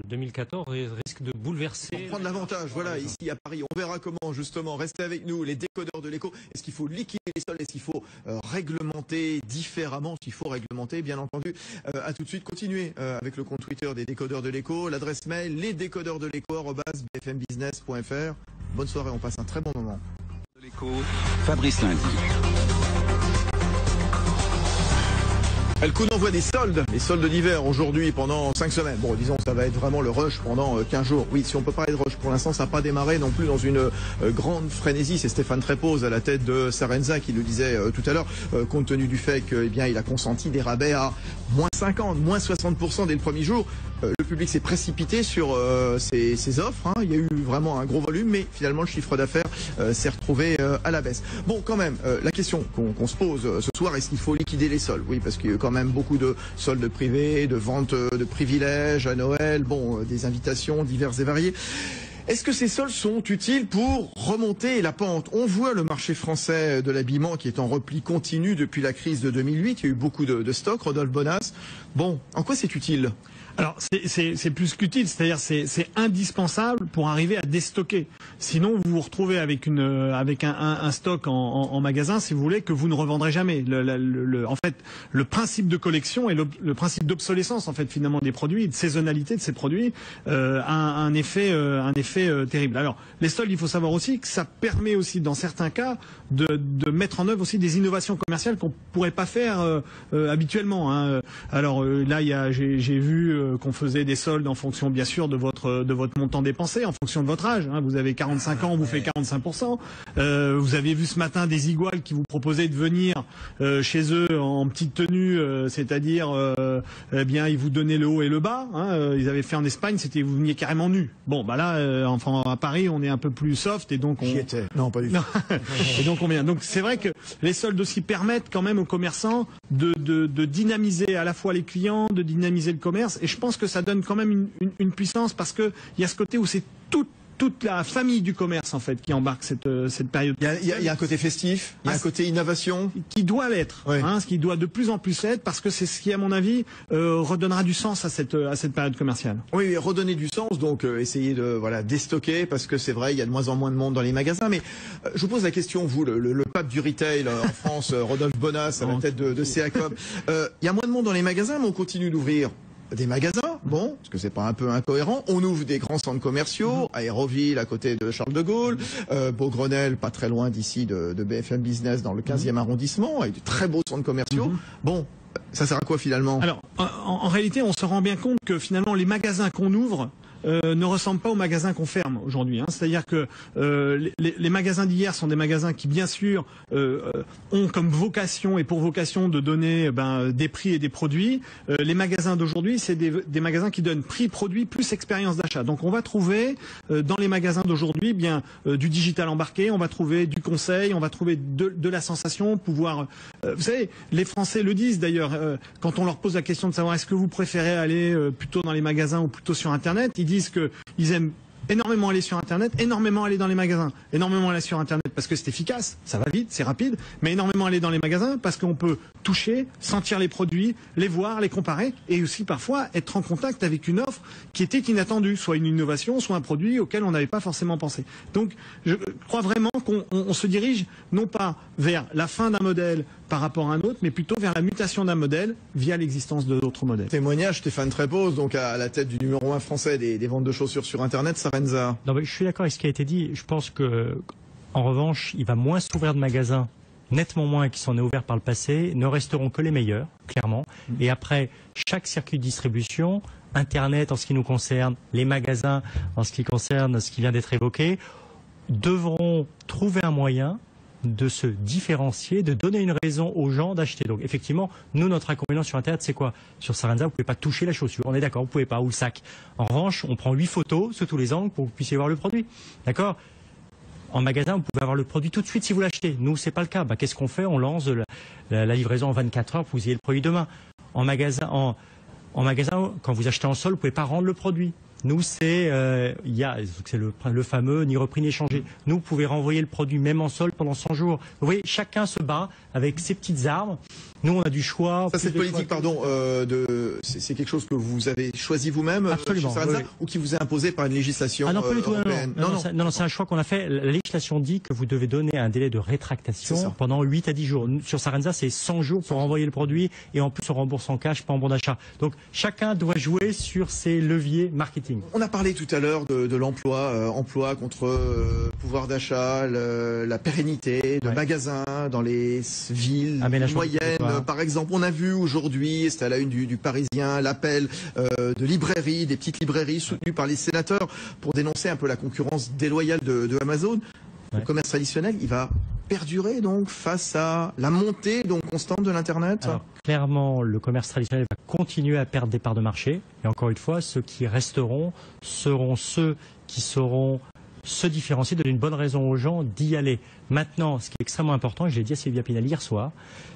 2014 risque de bouleverser. Pour prendre l'avantage, voilà, ici à Paris. On verra comment, justement, restez avec nous, les décodeurs de l'écho. Est-ce qu'il faut liquider les soldes? Est-ce qu'il faut réglementer différemment? S'il faut réglementer, bien entendu. À tout de suite, continuez avec le compte Twitter des décodeurs de l'écho, l'adresse mail, lesdécodeursdelécho@bfmbusiness.fr. Bonne soirée, on passe un très bon moment. Fabrice Lundi. Le coup d'envoi des soldes, les soldes d'hiver aujourd'hui pendant 5 semaines. Bon, disons ça va être vraiment le rush pendant 15 jours. Oui, si on peut parler de rush, pour l'instant ça n'a pas démarré non plus dans une grande frénésie. C'est Stéphane Trépoz à la tête de Sarenza qui le disait tout à l'heure, compte tenu du fait que, eh bien, il a consenti des rabais à moins 50, moins 60% dès le premier jour. Le public s'est précipité sur ces offres. Hein. Il y a eu vraiment un gros volume, mais finalement le chiffre d'affaires s'est retrouvé à la baisse. Bon, quand même, la question qu'on se pose ce soir, est-ce qu'il faut liquider les soldes? Oui, parce qu'il y a eu quand même beaucoup de soldes privés, de ventes de privilèges à Noël, bon, des invitations diverses et variées. Est-ce que ces soldes sont utiles pour remonter la pente? On voit le marché français de l'habillement qui est en repli continu depuis la crise de 2008. Il y a eu beaucoup de stocks. Rodolphe Bonas. Bon, en quoi c'est utile? Alors c'est plus qu'utile, c'est-à-dire c'est indispensable pour arriver à déstocker. Sinon vous vous retrouvez avec un stock en magasin, si vous voulez, que vous ne revendrez jamais. En fait, le principe de collection et le principe d'obsolescence en fait finalement des produits, de saisonnalité de ces produits a un effet terrible. Alors les soldes, il faut savoir aussi que ça permet aussi dans certains cas de mettre en œuvre aussi des innovations commerciales qu'on pourrait pas faire habituellement. Hein. Alors là j'ai vu qu'on faisait des soldes en fonction bien sûr de votre montant dépensé, en fonction de votre âge. Hein. Vous avez 45 ans, on vous fait 45%. Vous avez vu ce matin des Iguales qui vous proposaient de venir chez eux en petite tenue, c'est-à-dire eh bien ils vous donnaient le haut et le bas. Hein. Ils avaient fait en Espagne, c'était vous veniez carrément nu. Bon bah là, enfin à Paris, on est un peu plus soft et donc on. J'y étais. Non, pas du tout. Et donc on vient. Donc c'est vrai que les soldes aussi permettent quand même aux commerçants de dynamiser à la fois les clients, de dynamiser le commerce. Et je pense que ça donne quand même une puissance parce que il y a ce côté où c'est toute la famille du commerce en fait qui embarque cette période. Il y a un côté festif, il y a un côté innovation qui doit l'être, oui. Hein, ce qui doit de plus en plus l'être parce que c'est ce qui à mon avis redonnera du sens à cette période commerciale. Oui, redonner du sens, donc essayer de déstocker parce que c'est vrai il y a de moins en moins de monde dans les magasins. Mais je vous pose la question, vous le pape du retail en France, Rodolphe Bonas à la tête de CACOM, il y a moins de monde dans les magasins, mais on continue d'ouvrir des magasins, bon, parce que c'est pas un peu incohérent. On ouvre des grands centres commerciaux, Aéroville à côté de Charles de Gaulle, Beaugrenelle pas très loin d'ici de BFM Business dans le 15e arrondissement, avec de très beaux centres commerciaux. Bon, ça sert à quoi finalement? Alors, en réalité, on se rend bien compte que finalement les magasins qu'on ouvre ne ressemblent pas aux magasins qu'on ferme aujourd'hui. Hein. C'est-à-dire que les magasins d'hier sont des magasins qui, bien sûr, ont comme vocation et pour vocation de donner des prix et des produits. Les magasins d'aujourd'hui, c'est des magasins qui donnent prix, produit, plus expérience d'achat. Donc on va trouver dans les magasins d'aujourd'hui du digital embarqué, on va trouver du conseil, on va trouver de la sensation, pouvoir... vous savez, les Français le disent d'ailleurs, quand on leur pose la question de savoir est-ce que vous préférez aller plutôt dans les magasins ou plutôt sur Internet, ils disent qu'ils aiment énormément aller sur Internet, énormément aller dans les magasins, énormément aller sur Internet parce que c'est efficace, ça va vite, c'est rapide, mais énormément aller dans les magasins parce qu'on peut toucher, sentir les produits, les voir, les comparer et aussi parfois être en contact avec une offre qui était inattendue, soit une innovation, soit un produit auquel on n'avait pas forcément pensé. Donc je crois vraiment qu'on se dirige non pas vers la fin d'un modèle par rapport à un autre, mais plutôt vers la mutation d'un modèle via l'existence d'autres modèles. Témoignage Stéphane Trépoz, donc à la tête du numéro 1 français des ventes de chaussures sur Internet, Sarenza. Non, mais je suis d'accord avec ce qui a été dit. Je pense que, en revanche, il va moins s'ouvrir de magasins, nettement moins qui s'en est ouvert par le passé, ne resteront que les meilleurs, clairement. Et après, chaque circuit de distribution, Internet en ce qui nous concerne, les magasins en ce qui concerne ce qui vient d'être évoqué, devront trouver un moyen de se différencier, de donner une raison aux gens d'acheter. Donc effectivement, nous, notre inconvénient sur Internet, c'est quoi? Sur Sarenza, vous ne pouvez pas toucher la chaussure, on est d'accord, vous ne pouvez pas, ou le sac. En revanche, on prend 8 photos sous tous les angles pour que vous puissiez voir le produit. D'accord? En magasin, vous pouvez avoir le produit tout de suite si vous l'achetez. Nous, c'est pas le cas. Qu'est-ce qu'on fait? On lance la livraison en 24 heures pour que vous ayez le produit demain. En magasin, quand vous achetez en sol, vous ne pouvez pas rendre le produit. Nous, c'est le fameux ni repris ni échangé. Nous, vous pouvez renvoyer le produit même en solde pendant 100 jours. Vous voyez, chacun se bat avec ses petites armes. Nous, on a du choix. Ça, cette politique, pardon, c'est quelque chose que vous avez choisi vous-même, absolument, chez Sarenza, oui. ou qui vous est imposé par une législation non, pas du tout, européenne? Non, c'est un choix qu'on a fait. La législation dit que vous devez donner un délai de rétractation pendant 8 à 10 jours. Sur Sarenza, c'est 100 jours pour renvoyer le produit et en plus, on rembourse en cash, pas en bon d'achat. Donc, chacun doit jouer sur ses leviers marketing. marketing. On a parlé tout à l'heure de l'emploi, emploi contre pouvoir d'achat, la pérennité de magasins dans les villes moyennes. Par exemple, on a vu aujourd'hui, c'était à la une du Parisien, l'appel de librairies, des petites librairies soutenues par les sénateurs pour dénoncer un peu la concurrence déloyale de Amazon. Le commerce traditionnel, il va perdurer donc face à la montée donc constante de l'Internet. Alors, clairement, le commerce traditionnel va continuer à perdre des parts de marché. Et encore une fois, ceux qui resteront seront ceux qui sauront se différencier, donner une bonne raison aux gens d'y aller. Maintenant, ce qui est extrêmement important, et je l'ai dit à Sylvia Pinel hier soir,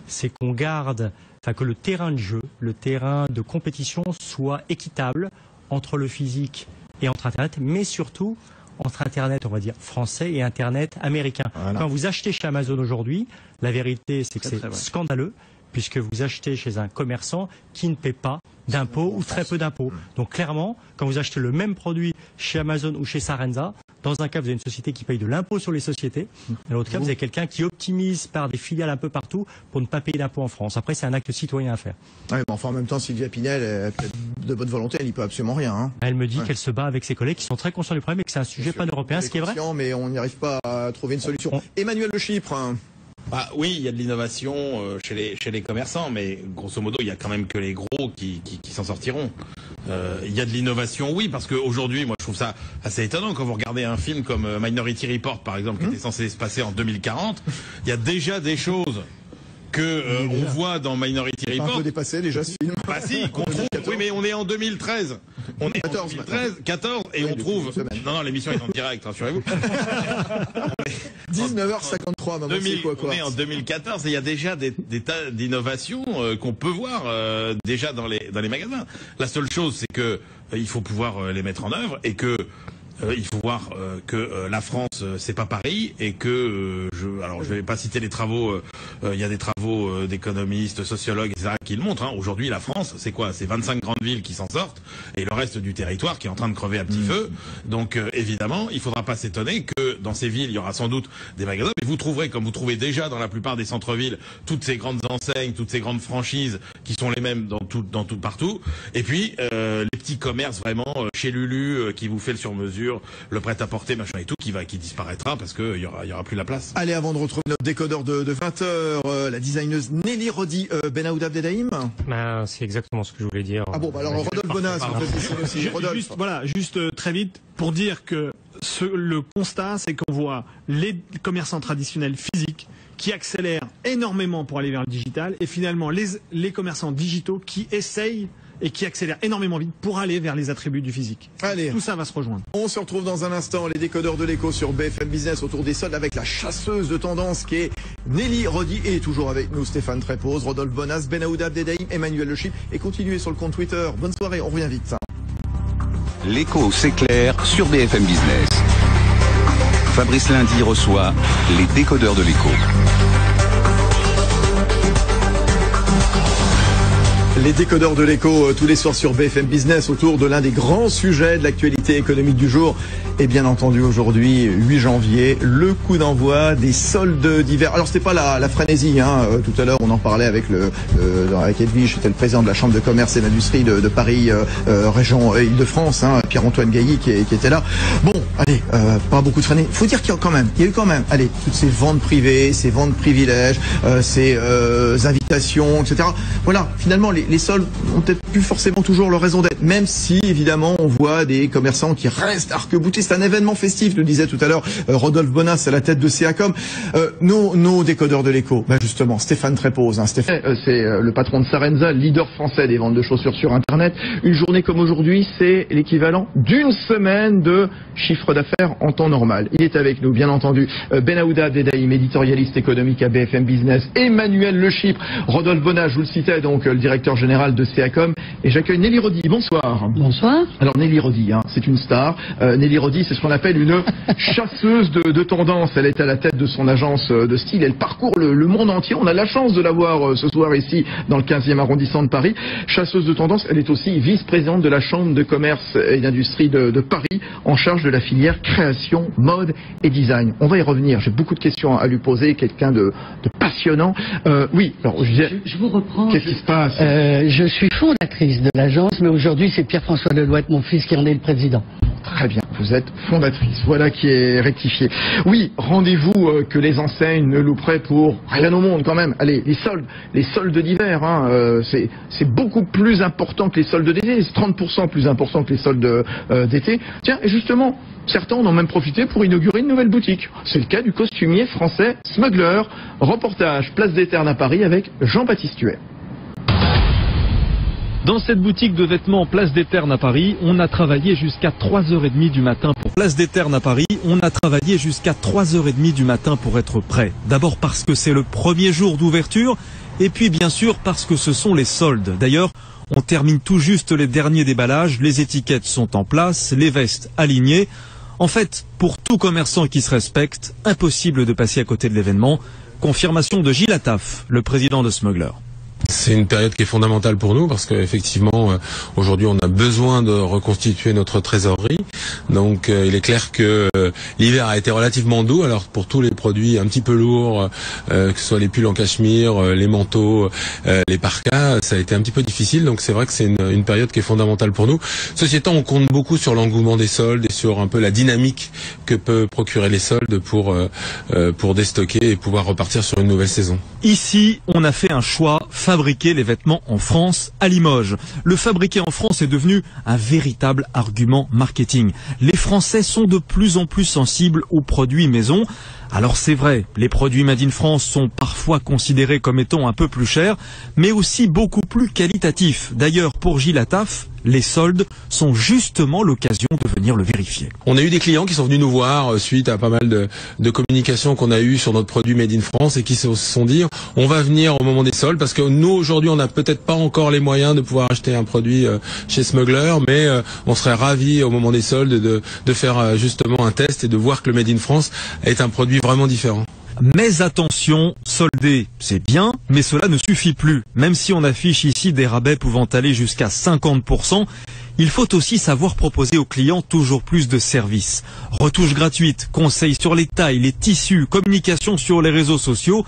c'est qu'on garde, que le terrain de jeu, le terrain de compétition soit équitable entre le physique et entre Internet, mais surtout entre Internet, on va dire, français et Internet américain. Voilà. Quand vous achetez chez Amazon aujourd'hui, la vérité, c'est que c'est scandaleux, puisque vous achetez chez un commerçant qui ne paie pas d'impôts ou très peu d'impôts. Donc clairement, quand vous achetez le même produit chez Amazon ou chez Sarenza, dans un cas, vous avez une société qui paye de l'impôt sur les sociétés. Dans l'autre cas, vous avez quelqu'un qui optimise par des filiales un peu partout pour ne pas payer d'impôts en France. Après, c'est un acte citoyen à faire. Ouais, mais enfin, en même temps, Sylvia Pinel, de bonne volonté, elle n'y peut absolument rien. Hein. Elle me dit qu'elle se bat avec ses collègues qui sont très conscients du problème et que c'est un sujet pan-européen, ce qui est vrai. Mais on n'y arrive pas à trouver une solution. Emmanuel Le Chypre. Oui, il y a de l'innovation chez les commerçants, mais grosso modo, il y a quand même que les gros qui s'en sortiront. Il y a de l'innovation, oui, parce qu'aujourd'hui, moi, je trouve ça assez étonnant quand vous regardez un film comme Minority Report, par exemple, qui était censé se passer en 2040. Il y a déjà des choses que on voit dans Minority Report. Un peu dépassé déjà ce film. Bah si, qu'on trouve. Oui, mais on est en 2013. On est 14, en 2013, 14, et on trouve. Non, l'émission est en direct, rassurez-vous. 19h53, maman, c'est quoi. On est en 2014 et il y a déjà des tas d'innovations qu'on peut voir déjà dans les magasins. La seule chose, c'est que il faut pouvoir les mettre en œuvre et que il faut voir que la France, c'est pas Paris, et que alors je vais pas citer les travaux. Il y a des travaux d'économistes, sociologues, etc. qui le montrent. Hein. Aujourd'hui, la France, c'est quoi? C'est 25 grandes villes qui s'en sortent, et le reste du territoire qui est en train de crever à petit feu. Donc évidemment, il faudra pas s'étonner que dans ces villes, il y aura sans doute des magasins, mais vous trouverez, comme vous trouvez déjà dans la plupart des centres-villes, toutes ces grandes enseignes, toutes ces grandes franchises qui sont les mêmes dans tout partout. Et puis les petits commerces vraiment chez Lulu qui vous fait le sur-mesure, le prêt-à-porter, machin et tout, qui disparaîtra parce qu'il y aura plus la place. Allez, avant de retrouver notre décodeur de 20h, la designeuse Nelly Rodi, Benaouda Abdeldaïm. C'est exactement ce que je voulais dire. Ah bon, alors Rodolphe Bonas, en fait, aussi. Juste très vite, pour dire que le constat, c'est qu'on voit les commerçants traditionnels physiques qui accélèrent énormément pour aller vers le digital, et finalement les commerçants digitaux qui essayent et qui accélèrent énormément vite pour aller vers les attributs du physique. Allez, tout ça va se rejoindre. On se retrouve dans un instant, les décodeurs de l'écho sur BFM Business autour des soldes avec la chasseuse de tendance qui est Nelly Rodi, et toujours avec nous Stéphane Trépoz, Rodolphe Bonas, Benaouda Abdeldaïm, Emmanuel Le Chypre, et continuez sur le compte Twitter. Bonne soirée, on revient vite. L'écho s'éclaire sur BFM Business. Fabrice Lundi reçoit les décodeurs de l'écho. Les décodeurs de l'écho tous les soirs sur BFM Business autour de l'un des grands sujets de l'actualité économique du jour. Et bien entendu aujourd'hui, 8 janvier, le coup d'envoi des soldes d'hiver. Alors c'était pas la frénésie, hein. Tout à l'heure on en parlait avec avec Edwige, c'était le président de la Chambre de commerce et d'industrie de Paris, région Île-de-France, hein, Pierre-Antoine Gailly qui était là. Bon, allez, pas beaucoup de frénésie. Faut dire qu'il y a eu quand même, allez, toutes ces ventes privées, ces ventes privilèges, ces invitations, etc. Voilà, finalement les soldes ont peut-être plus forcément toujours leur raison d'être, même si évidemment on voit des commerçants qui restent arc-boutés. C'est un événement festif, le disait tout à l'heure Rodolphe Bonas à la tête de CACOM. Nos décodeurs de l'écho, justement, Stéphane Trépoz. Hein, Stéphane, c'est le patron de Sarenza, leader français des ventes de chaussures sur Internet. Une journée comme aujourd'hui, c'est l'équivalent d'une semaine de chiffre d'affaires en temps normal. Il est avec nous, bien entendu, Benaouda Abdeldaïm, éditorialiste économique à BFM Business, Emmanuel Le Chypre, Rodolphe Bonas, je vous le citais, donc le directeur général de CACOM, et j'accueille Nelly Rodi. Bonsoir. Bonsoir. Alors Nelly Rodi, hein, c'est une star. Nelly Rodi, c'est ce qu'on appelle une chasseuse de tendance. Elle est à la tête de son agence de style. Elle parcourt le monde entier. On a la chance de la voir ce soir ici dans le 15e arrondissement de Paris. Chasseuse de tendance, elle est aussi vice-présidente de la Chambre de commerce et d'industrie de Paris, en charge de la filière création, mode et design. On va y revenir. J'ai beaucoup de questions à lui poser. Quelqu'un de passionnant. Oui, alors Je vous reprends. Qu'est-ce qui se passe? Je suis fondatrice de l'agence, mais aujourd'hui c'est Pierre-François Deloitte, mon fils, qui en est le président. Très bien, vous êtes fondatrice, voilà qui est rectifié. Oui, rendez-vous que les enseignes ne louperaient pour rien au monde quand même. Allez, les soldes d'hiver, hein, c'est beaucoup plus important que les soldes d'été, c'est 30% plus important que les soldes d'été. Tiens, et justement, certains en ont même profité pour inaugurer une nouvelle boutique. C'est le cas du costumier français Smuggler. Reportage Place des Ternes à Paris avec Jean-Baptiste Huet. Dans cette boutique de vêtements Place des Ternes à Paris, on a travaillé jusqu'à 3h30 du matin pour Place des Ternes à Paris. On a travaillé jusqu'à 3h30 du matin pour être prêt. D'abord parce que c'est le premier jour d'ouverture et puis bien sûr parce que ce sont les soldes. D'ailleurs, on termine tout juste les derniers déballages, les étiquettes sont en place, les vestes alignées. En fait, pour tout commerçant qui se respecte, impossible de passer à côté de l'événement. Confirmation de Gilles Attaf, le président de Smuggler. C'est une période qui est fondamentale pour nous parce qu'effectivement, aujourd'hui, on a besoin de reconstituer notre trésorerie. Donc, il est clair que l'hiver a été relativement doux. Alors, pour tous les produits un petit peu lourds, que ce soit les pulls en cachemire, les manteaux, les parkas, ça a été un petit peu difficile. Donc, c'est vrai que c'est une période qui est fondamentale pour nous. Ceci étant, on compte beaucoup sur l'engouement des soldes et sur un peu la dynamique que peut procurer les soldes pour déstocker et pouvoir repartir sur une nouvelle saison. Ici, on a fait un choix, fabriquer les vêtements en France, à Limoges. Le fabriquer en France est devenu un véritable argument marketing. Les Français sont de plus en plus sensibles aux produits maison. Alors c'est vrai, les produits Made in France sont parfois considérés comme étant un peu plus chers, mais aussi beaucoup plus qualitatifs. D'ailleurs, pour Gilles Attaf, les soldes sont justement l'occasion de venir le vérifier. On a eu des clients qui sont venus nous voir suite à pas mal de communications qu'on a eues sur notre produit Made in France et qui se sont dit on va venir au moment des soldes parce que nous aujourd'hui on n'a peut-être pas encore les moyens de pouvoir acheter un produit chez Smuggler, mais on serait ravis au moment des soldes de faire justement un test et de voir que le Made in France est un produit vraiment différent. Mais attention, solder, c'est bien, mais cela ne suffit plus. Même si on affiche ici des rabais pouvant aller jusqu'à 50%, il faut aussi savoir proposer aux clients toujours plus de services. Retouches gratuites, conseils sur les tailles, les tissus, communication sur les réseaux sociaux.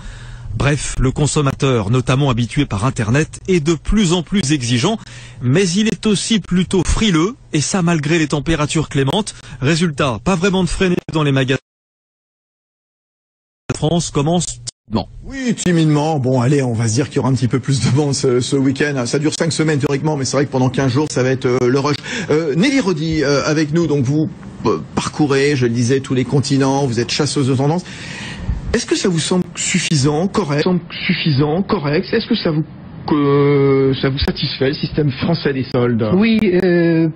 Bref, le consommateur, notamment habitué par Internet, est de plus en plus exigeant, mais il est aussi plutôt frileux, et ça malgré les températures clémentes. Résultat, pas vraiment de freiner dans les magasins. France commence timidement. Oui, timidement. Bon, allez, on va se dire qu'il y aura un petit peu plus de monde ce week-end. Ça dure 5 semaines théoriquement, mais c'est vrai que pendant 15 jours, ça va être le rush. Nelly Rodi avec nous, donc vous parcourez, je le disais, tous les continents, vous êtes chasseuse de tendance. Est-ce que ça vous semble suffisant, correct? Est-ce que ça vous satisfait, le système français des soldes? Oui,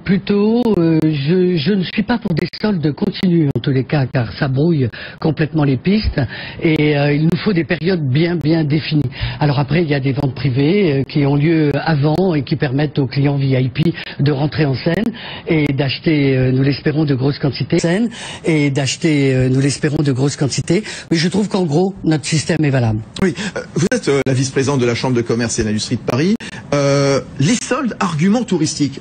plutôt, je ne suis pas pour des soldes continus en tous les cas, car ça brouille complètement les pistes et il nous faut des périodes bien définies. Alors après, il y a des ventes privées qui ont lieu avant et qui permettent aux clients VIP de rentrer en scène et d'acheter, nous l'espérons, de grosses quantités. Mais je trouve qu'en gros, notre système est valable. Oui, vous êtes la vice-présidente de la Chambre de commerce et d'industrie de Paris. Les soldes, arguments touristiques.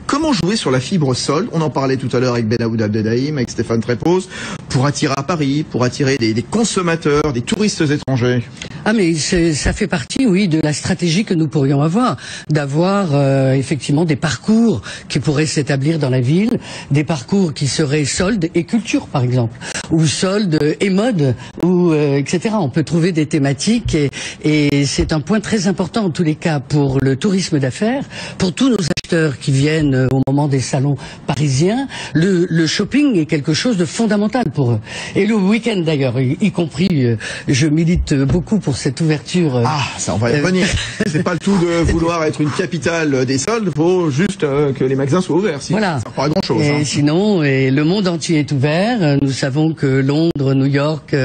Comment jouer sur la fibre solde? On en parlait tout à l'heure avec Benaoud Abdelhaim, avec Stéphane Trépoz, pour attirer à Paris, pour attirer des consommateurs, des touristes étrangers. Ah mais ça fait partie, oui, de la stratégie que nous pourrions avoir, d'avoir effectivement des parcours qui pourraient s'établir dans la ville, des parcours qui seraient soldes et culture par exemple, ou soldes et mode, ou etc. On peut trouver des thématiques et c'est un point très important en tous les cas pour le tourisme d'affaires, pour tous nos acheteurs qui viennent au moment des salons parisiens. Le shopping est quelque chose de fondamental pour eux. Et le week-end d'ailleurs, y compris, je milite beaucoup pour cette ouverture. Ça on va y revenir. C'est pas le tout de vouloir être une capitale des soldes, faut juste que les magasins soient ouverts. Voilà. Ça fera grand-chose. Et sinon, le monde entier est ouvert. Nous savons que Londres, New York,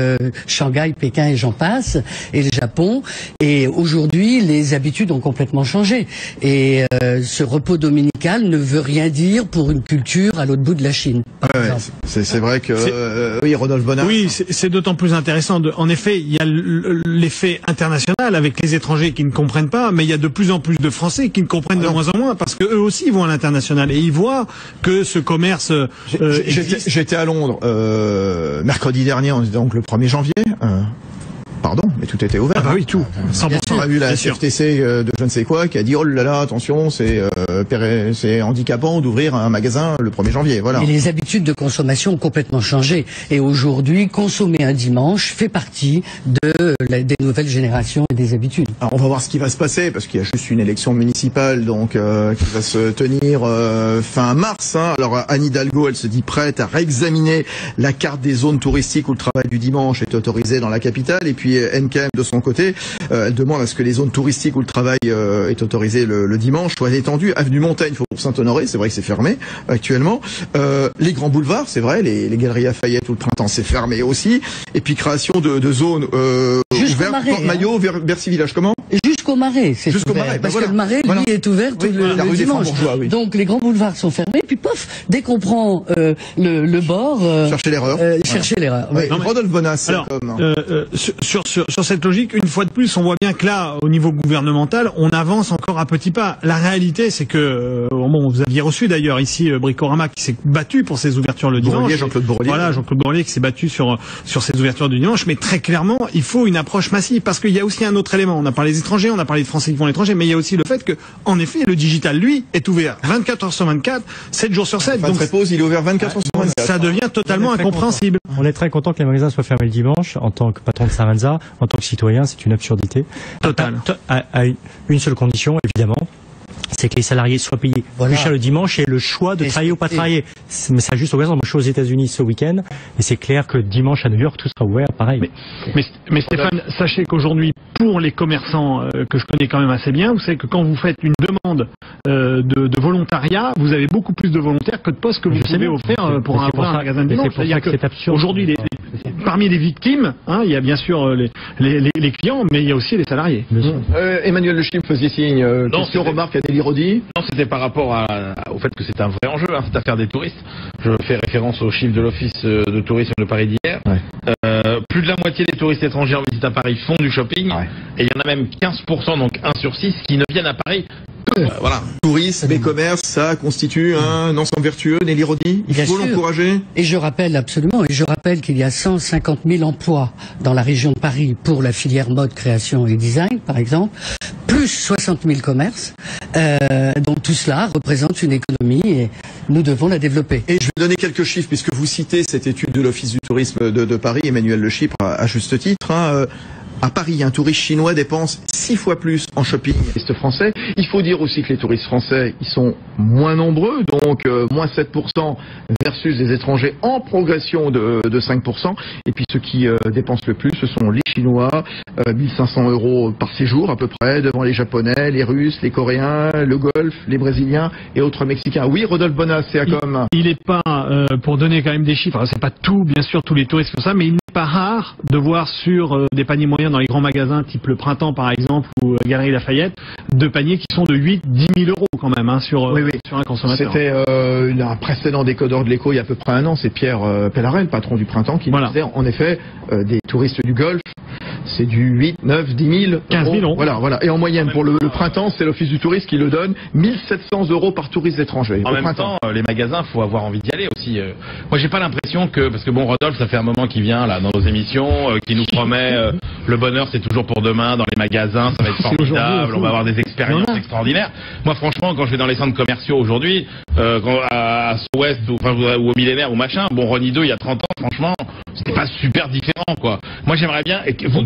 Shanghai, Pékin et j'en passe, et le Japon. Et aujourd'hui, les habitudes ont complètement changé. Et ce repos dominical ne veut rien dire pour une culture à l'autre bout de la Chine. C'est vrai que oui, Rodolphe Bonnard. Oui, c'est d'autant plus intéressant. En effet, il y a l'effet international avec les étrangers qui ne comprennent pas, mais il y a de plus en plus de Français qui ne comprennent de moins en moins parce que eux aussi vont à l'international et ils voient que ce commerce existe. J'étais à Londres mercredi dernier, donc le 1er janvier. mais tout était ouvert. Ah bah oui, tout. 100%. On a vu la CFTC de je ne sais quoi qui a dit oh là là, attention, c'est handicapant d'ouvrir un magasin le 1er janvier. Voilà. Et les habitudes de consommation ont complètement changé. Et aujourd'hui, consommer un dimanche fait partie des nouvelles générations et des habitudes. Alors on va voir ce qui va se passer parce qu'il y a juste une élection municipale donc qui va se tenir fin mars. Hein. Alors Anne Hidalgo, elle se dit prête à réexaminer la carte des zones touristiques où le travail du dimanche est autorisé dans la capitale. Et puis NKM de son côté, elle demande à ce que les zones touristiques où le travail est autorisé le dimanche soient étendues. Avenue Montaigne, Faubourg Saint-Honoré, c'est vrai que c'est fermé actuellement. Les grands boulevards, c'est vrai, les galeries Lafayette où le printemps c'est fermé aussi. Et puis création de zones ouvertes, Porte-Maillot, Bercy Village, comment? Jusqu'au Marais, c'est Jusqu'au ouvert. Marais, parce voilà. que le Marais, lui, est ouvert le dimanche. Oui. Donc les grands boulevards sont fermés, puis pof, dès qu'on prend le bord... chercher l'erreur. Chercher l'erreur. Oui. Rodolphe Bonas. Alors, sur cette logique, une fois de plus, on voit bien que là, au niveau gouvernemental, on avance encore un petit pas. La réalité, c'est que, bon, vous aviez reçu d'ailleurs ici Bricorama qui s'est battu pour ses ouvertures le dimanche. Jean-Claude Borrelier. Voilà, Jean-Claude Borrelier qui s'est battu sur ses ouvertures du dimanche. Mais très clairement, il faut une approche massive parce qu'il y a aussi un autre élément. On a parlé des étrangers, on a parlé de Français qui vont à l'étranger, mais il y a aussi le fait que, en effet, le digital, lui, est ouvert 24 heures sur 24, 7 jours sur 7. Donc, il est ouvert 24 heures sur 24. Ça devient totalement incompréhensible. On est très content que les magasins soient fermés le dimanche. En tant que patron de Sarenza, en tant que citoyen, c'est une absurdité. Totale. À une seule condition, évidemment, c'est que les salariés soient payés plus cher le dimanche et le choix de travailler ou pas travailler. Mais ça a juste occasion. Moi, je suis aux États-Unis ce week-end et c'est clair que dimanche à New York, tout sera ouvert, pareil. Mais Stéphane, sachez qu'aujourd'hui, pour les commerçants que je connais quand même assez bien, vous savez que quand vous faites une demande de volontariat, vous avez beaucoup plus de volontaires que de postes que vous pouvez offrir pour avoir un magasin de dimanche. C'est-à-dire que aujourd'hui, parmi les victimes, hein, il y a bien sûr les clients, mais il y a aussi les salariés. Emmanuel Le Chypre faisait signe. Question, remarque à Nelly Rodi. Non, c'était par rapport au fait que c'est un vrai enjeu, hein, cette affaire des touristes. Je fais référence aux chiffres de l'Office de tourisme de Paris d'hier. Ouais. Plus de la moitié des touristes étrangers en visite à Paris font du shopping. Ouais. Et il y en a même 15%, donc 1 sur 6, qui ne viennent à Paris. Voilà. Tourisme et commerce, ça constitue un ensemble vertueux, Nelly Rodi. Il faut l'encourager. Et je rappelle absolument, qu'il y a 150 000 emplois dans la région de Paris pour la filière mode, création et design, par exemple, plus 60 000 commerces. Donc tout cela représente une économie et nous devons la développer. Et je vais donner quelques chiffres puisque vous citez cette étude de l'Office du tourisme de Paris, Emmanuel Le Chypre, à juste titre. Hein, à Paris, un touriste chinois dépense 6 fois plus en shopping. Les français. Il faut dire aussi que les touristes français, ils sont moins nombreux, donc moins 7% versus les étrangers en progression de 5%. Et puis ceux qui dépensent le plus, ce sont les Chinois, 1500 € par séjour à peu près, devant les Japonais, les Russes, les Coréens, le Golfe, les Brésiliens et autres Mexicains. Oui, Rodolphe Bonas, c'est comme... Il n'est pas, pour donner quand même des chiffres, c'est pas tout, bien sûr, tous les touristes comme ça, mais il n'est pas rare de voir sur des paniers moyens dans les grands magasins, type le Printemps par exemple, ou Galerie Lafayette, de paniers qui sont de 8-10 000 € quand même, hein, sur un consommateur. C'était un précédent décodeur de l'Écho il y a à peu près un an, c'est Pierre Pellarel, patron du Printemps, qui nous disait en effet des touristes du Golfe, c'est du 8, 9, 10 000, 15 000 €. Voilà. Et en moyenne, pour le printemps, c'est l'Office du tourisme qui le donne, 1700 € par touriste étranger. En même temps, les magasins, faut avoir envie d'y aller aussi. Moi, j'ai pas l'impression parce que bon, Rodolphe, ça fait un moment qu'il vient là dans nos émissions, qui nous promet le bonheur, c'est toujours pour demain dans les magasins, ça va être formidable, on va avoir des expériences extraordinaires. Moi, franchement, quand je vais dans les centres commerciaux aujourd'hui, à Sud-Ouest ou au Millénaire ou machin, bon, Rony 2, il y a 30 ans, franchement, c'était pas super différent, quoi. Moi, j'aimerais bien.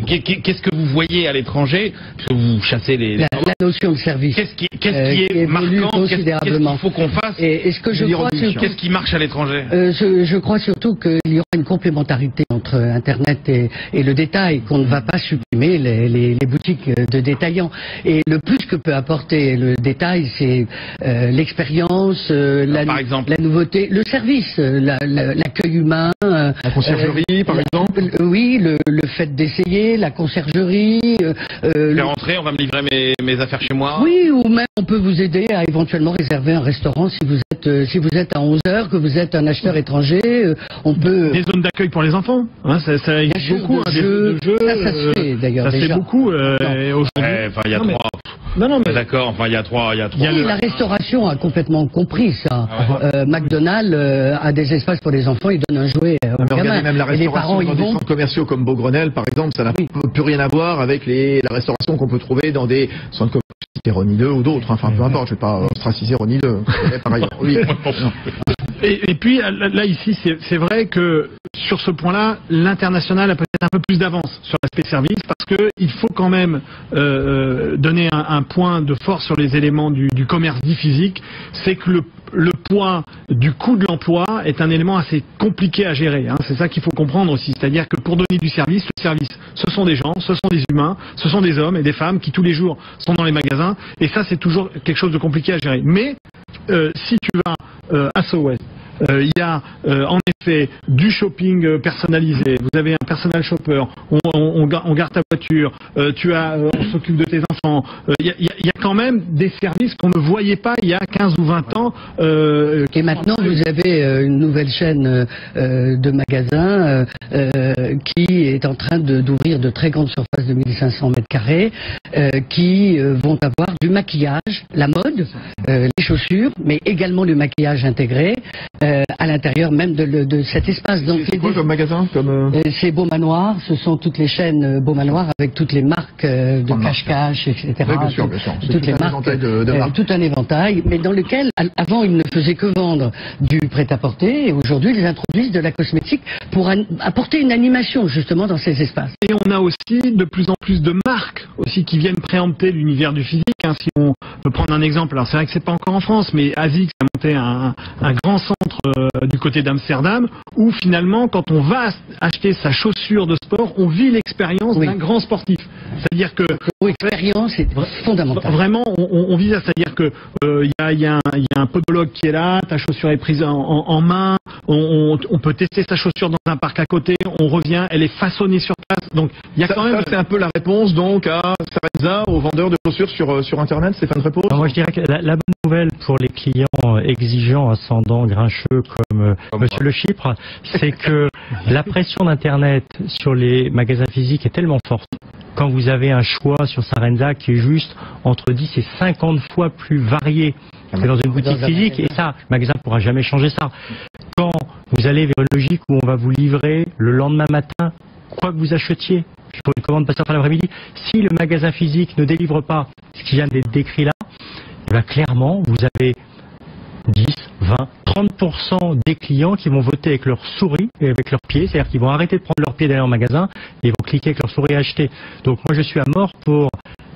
Qu'est-ce que vous voyez à l'étranger, parce que vous chassez la notion de service. Qu'est-ce qui est marquant, considérablement. Qu'est-ce qu'il faut qu'on fasse, et ce que je crois surtout, qu'est-ce qui marche à l'étranger? Je crois surtout qu'il y aura une complémentarité entre Internet et le détail, qu'on ne va pas supprimer les boutiques de détaillants. Et le plus que peut apporter le détail, c'est l'expérience, la nouveauté, le service, l'accueil humain. La conciergerie, par exemple. Oui, le fait d'essayer, la conciergerie. Je vais rentrer, on va me livrer mes affaires chez moi. Oui, ou même on peut vous aider à éventuellement réserver un restaurant si vous êtes à 11h, que vous êtes un acheteur étranger. On peut. Des zones d'accueil pour les enfants. Hein, ça existe beaucoup. Ça se fait d'ailleurs. Ça se fait beaucoup aujourd'hui. Il y a Non, mais d'accord. Enfin, il y a trois. Oui, la restauration a complètement compris ça. McDonald's a des espaces pour les enfants, ils donnent un jouet aux gamins. Même la Et les restauration parents y dans des vont. centres commerciaux comme Beaugrenelle, par exemple, ça n'a plus rien à voir avec la restauration qu'on peut trouver dans des centres commerciaux Rony 2 ou d'autres. Enfin, peu importe, je ne vais pas ostraciser Rony 2. Par ailleurs. Oui. Et puis là ici, c'est vrai que sur ce point-là, l'international a peut-être un peu plus d'avance sur l'aspect service parce que il faut quand même donner un point de force sur les éléments du commerce dit physique, c'est que le poids du coût de l'emploi est un élément assez compliqué à gérer. Hein. C'est ça qu'il faut comprendre aussi. C'est-à-dire que pour donner du service, le service, ce sont des gens, ce sont des humains, ce sont des hommes et des femmes qui tous les jours sont dans les magasins. Et ça, c'est toujours quelque chose de compliqué à gérer. Mais si tu vas à SOS, il y a en effet du shopping personnalisé. Vous avez un personal shopper. On garde ta voiture. On s'occupe de tes enfants. Il y a quand même des services qu'on ne voyait pas il y a 15 ou 20 ans. Et maintenant, vous avez une nouvelle chaîne de magasins qui est en train d'ouvrir de très grandes surfaces de 1500 mètres carrés qui vont avoir du maquillage, la mode, les chaussures, mais également du maquillage intégré. À l'intérieur même de cet espace. C'est quoi comme magasin C'est Beau Manoir, ce sont toutes les chaînes Beau Manoir avec toutes les marques de cache-cache, etc. Oui, bien sûr. Toutes les marques, tout un éventail, mais dans lequel, avant, ils ne faisaient que vendre du prêt-à-porter, et aujourd'hui, ils introduisent de la cosmétique pour apporter une animation, justement, dans ces espaces. Et on a aussi de plus en plus de marques aussi qui viennent préempter l'univers du physique. Hein. Si on peut prendre un exemple, alors c'est vrai que c'est pas encore en France, mais ASICS a monté un grand centre du côté d'Amsterdam, où finalement, quand on va acheter sa chaussure de sport, on vit l'expérience d'un grand sportif. C'est-à-dire que l'expérience est fondamentale. Vraiment, on vit ça. C'est-à-dire que il y a un podologue qui est là, ta chaussure est prise en main, on peut tester sa chaussure dans un parc à côté, on revient, elle est façonnée sur place. Donc, il y a quand même. Ça, c'est un peu la réponse donc à Sarenza, aux vendeurs de chaussures sur Internet. Stéphane Trépoz. Moi, je dirais que la bonne nouvelle pour les clients exigeants, ascendants, grincheux comme Monsieur Le Chypre, c'est que la pression d'Internet sur les magasins physiques est tellement forte. Quand vous avez un choix sur Sarenza qui est juste entre 10 et 50 fois plus varié que dans une boutique physique, et ça, le magasin ne pourra jamais changer ça. Quand vous allez vers une logique où on va vous livrer le lendemain matin, quoi que vous achetiez, pour une commande passée par l'après-midi, si le magasin physique ne délivre pas ce qui vient d'être décrit là, clairement, vous avez 10, 20, 30% des clients qui vont voter avec leur souris et avec leurs pieds, c'est-à-dire qu'ils vont arrêter de prendre leur pied d'aller en magasin et vont cliquer avec leur souris et acheter. Donc moi je suis à mort pour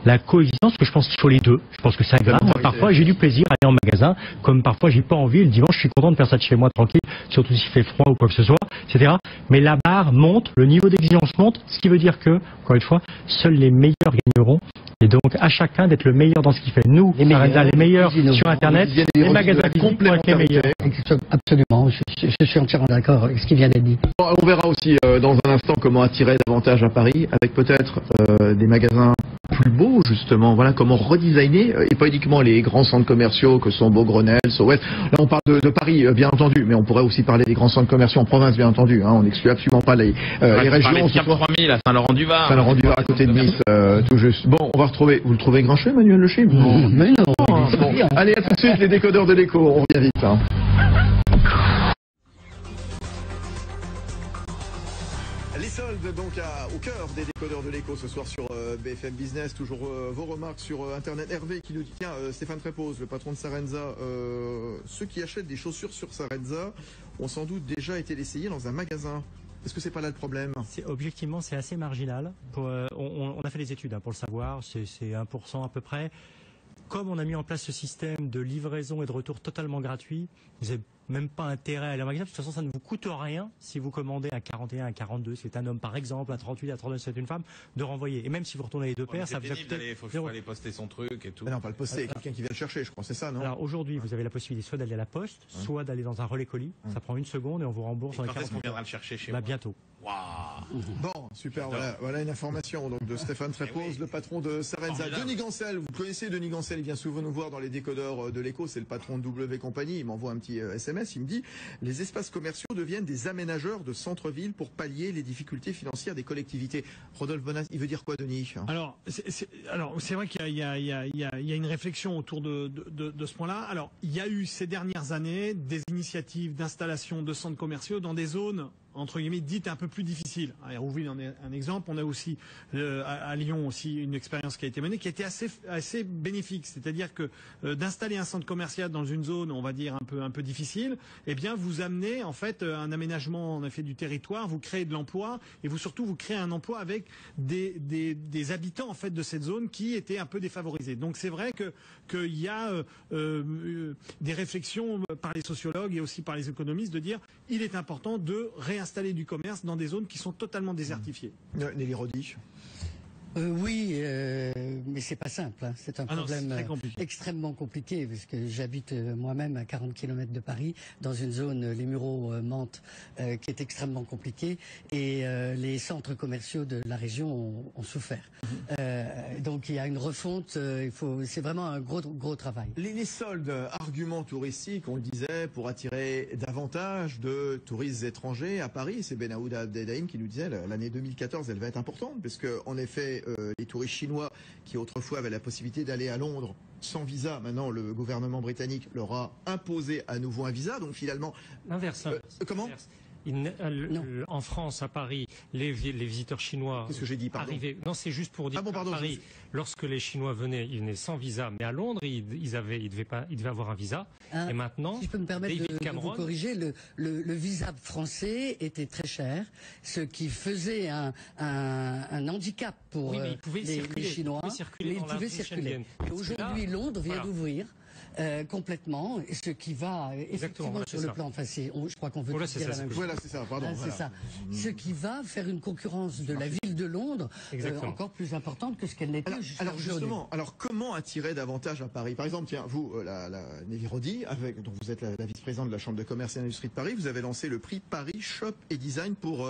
la coexistence, parce que je pense qu'il faut les deux. Je pense que c'est agréable. Moi, parfois j'ai du plaisir à aller en magasin, comme parfois j'ai pas envie. Le dimanche je suis content de faire ça de chez moi tranquille, surtout s'il fait froid ou quoi que ce soit, etc. Mais la barre monte, le niveau d'exigence monte, ce qui veut dire que, encore une fois, seuls les meilleurs gagneront. Et donc à chacun d'être le meilleur dans ce qu'il fait. Nous, les meilleurs sur Internet, les magasins physiques pour être les meilleurs. Absolument, je suis entièrement d'accord avec ce qui vient d'être dit. On verra aussi dans un instant comment attirer davantage à Paris, avec peut-être des magasins plus beaux justement. Voilà, comment redesigner, et pas uniquement les grands centres commerciaux que sont Beaugrenelle, SOS. Là on parle de Paris bien entendu, mais on pourrait aussi parler des grands centres commerciaux en province bien entendu. Hein. On n'exclut absolument pas les régions. Cap 3000 à Saint-Laurent-du-Var. Saint-Laurent-du-Var à côté de Nice, tout juste. Bon, on va retrouver. Vous le trouvez grincheux, Emmanuel Le Chypre? Mais non. Bon. Allez, à tout de suite, les décodeurs de l'écho. On revient vite. Hein. Les soldes donc au cœur des décodeurs de l'écho ce soir sur BFM Business. Toujours vos remarques sur Internet. Hervé qui nous dit, tiens, Stéphane Trépoz, le patron de Sarenza, ceux qui achètent des chaussures sur Sarenza ont sans doute déjà été l'essayer dans un magasin. Est-ce que c'est pas là le problème? Objectivement, c'est assez marginal. On a fait des études pour le savoir, c'est 1% à peu près. Comme on a mis en place ce système de livraison et de retour totalement gratuit, vous n'avez même pas intérêt à aller en magasin. De toute façon, ça ne vous coûte rien si vous commandez un 41, un 42, c'est un homme par exemple, un 38, un 39, c'est une femme, de renvoyer. Et même si vous retournez les deux paires, ça vous a coûté... Il faut aller poster son truc et tout. Mais non, pas le poster, quelqu'un qui vient le chercher, je crois, c'est ça, non? Alors aujourd'hui, vous avez la possibilité soit d'aller à la poste, soit d'aller dans un relais colis. Ça prend 1 seconde et on vous rembourse en 40 minutes. Quand est-ce qu'on viendra le chercher chez moi? Bientôt. Wow. Bon, super, voilà une information donc de Stéphane Trépoz, le patron de Sarenza. Denis Gancel, vous connaissez Denis Gancel, il vient souvent nous voir dans les décodeurs de l'écho, c'est le patron de W Compagnie, il m'envoie un petit SMS. SMS, il me dit « Les espaces commerciaux deviennent des aménageurs de centre-ville pour pallier les difficultés financières des collectivités ». Rodolphe Bonas, il veut dire quoi, Denis? Alors, c'est vrai qu'il y a une réflexion autour de ce point-là. Alors, il y a eu ces dernières années des initiatives d'installation de centres commerciaux dans des zones entre guillemets dites un peu plus difficiles. À Hérouville en est un exemple. On a aussi à Lyon aussi une expérience qui a été menée qui a été assez bénéfique. C'est-à-dire que d'installer un centre commercial dans une zone, on va dire un peu difficile, eh bien vous amenez en fait un aménagement en effet du territoire, vous créez de l'emploi et vous créez un emploi avec des habitants en fait de cette zone qui étaient un peu défavorisés. Donc c'est vrai qu'il y a des réflexions par les sociologues et aussi par les économistes de dire il est important de réinstaller du commerce dans des zones qui sont totalement désertifiées. Nelly Rodi. Oui, mais c'est pas simple. Hein. C'est un problème extrêmement compliqué, puisque j'habite moi-même à 40 km de Paris, dans une zone, les Mureaux-Mantes, qui est extrêmement compliquée, et les centres commerciaux de la région ont souffert. Donc il y a une refonte. C'est vraiment un gros travail. Les soldes, argument touristique, on le disait, pour attirer davantage de touristes étrangers à Paris. C'est Benaouda Abdelhaim qui nous disait l'année 2014, elle va être importante, parce que en effet, les touristes chinois qui autrefois avaient la possibilité d'aller à Londres sans visa, maintenant le gouvernement britannique leur a imposé à nouveau un visa, donc finalement... L'inverse. Comment ? En France, à Paris, les visiteurs chinois arrivaient. Non, c'est juste pour dire qu'à Paris, lorsque les Chinois venaient, ils venaient sans visa, mais à Londres, ils devaient avoir un visa. Et maintenant, si je peux me permettre de vous corriger, le visa français était très cher, ce qui faisait un handicap pour les Chinois. Mais ils pouvaient circuler. Et aujourd'hui, Londres vient d'ouvrir. Complètement, ce qui va effectivement sur le plan, enfin je crois qu'on veut dire la même chose. Voilà, c'est ça, pardon. C'est ça. Ce qui va faire une concurrence de la ville de Londres encore plus importante que ce qu'elle n'était jusqu'à aujourd'hui. Alors justement, comment attirer davantage à Paris? Par exemple, tiens, vous, Nelly Rodi, dont vous êtes la vice-présidente de la Chambre de commerce et d'industrie de Paris, vous avez lancé le prix Paris Shop et Design pour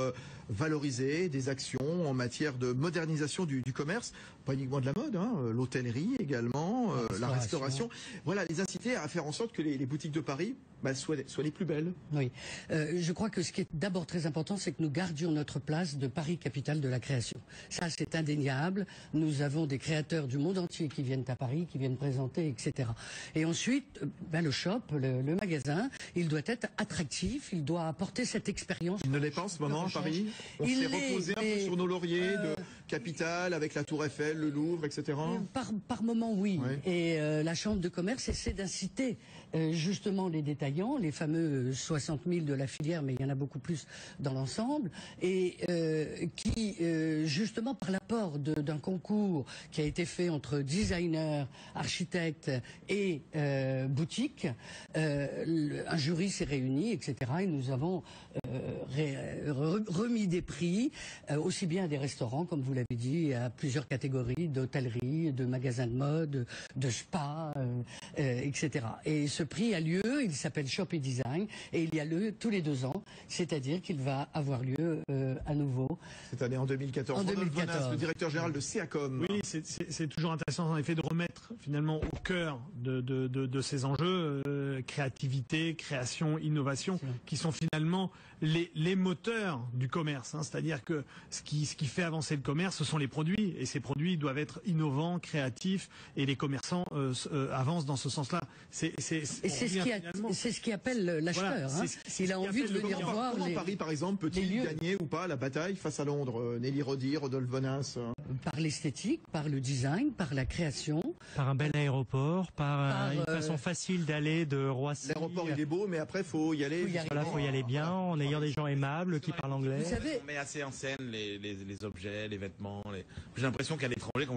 valoriser des actions en matière de modernisation du commerce, pas uniquement de la mode, l'hôtellerie également, la restauration. Voilà, les inciter à faire en sorte que les boutiques de Paris soient les plus belles. Oui, je crois que ce qui est d'abord très important, c'est que nous gardions notre place de Paris, capitale de la création. Ça, c'est indéniable. Nous avons des créateurs du monde entier qui viennent à Paris, qui viennent présenter, etc. Et ensuite, le shop, le magasin, il doit être attractif, il doit apporter cette expérience. Il ne l'est pas en ce moment à Paris. On s'est reposé un peu sur nos lauriers de capitale, avec la Tour Eiffel, le Louvre, etc. Par moment, oui. Et la Chambre de commerce essaie d'inciter justement les détaillants, les fameux 60 000 de la filière, mais il y en a beaucoup plus dans l'ensemble, et qui, justement par l'apport d'un concours qui a été fait entre designers, architectes et boutiques, un jury s'est réuni, etc. Et nous avons remis des prix, aussi bien à des restaurants, comme vous l'avez dit, à plusieurs catégories, d'hôtellerie, de magasins de mode, de spa, etc. Et ce prix a lieu, il s'appelle Shop et Design, et il y a lieu tous les 2 ans, c'est-à-dire qu'il va avoir lieu à nouveau. Cette année en 2014. En 2014. Bonas, le directeur général de CEACOM. Oui, c'est toujours intéressant en effet de remettre finalement au cœur de ces enjeux créativité, création, innovation, qui sont finalement les moteurs du commerce. C'est-à-dire que ce qui fait avancer le commerce, ce sont les produits, et ces produits doivent être innovants, créatifs, et les commerçants avancent dans ce sens-là. C'est ce qui appelle l'acheteur. Voilà, il a envie de venir voir. Comment Paris, par exemple, peut-il gagner ou pas la bataille face à Londres? Nelly Rodi, Rodolphe Bonas. Par l'esthétique, par le design, par la création. Par un bel aéroport, par une façon facile d'aller de Roissy. L'aéroport, il est beau, mais après, faut y aller. Faut y aller bien, en ayant des gens aimables qui parlent anglais. Vous savez, on met assez en scène les objets, les vêtements. J'ai l'impression qu'à l'étranger, quand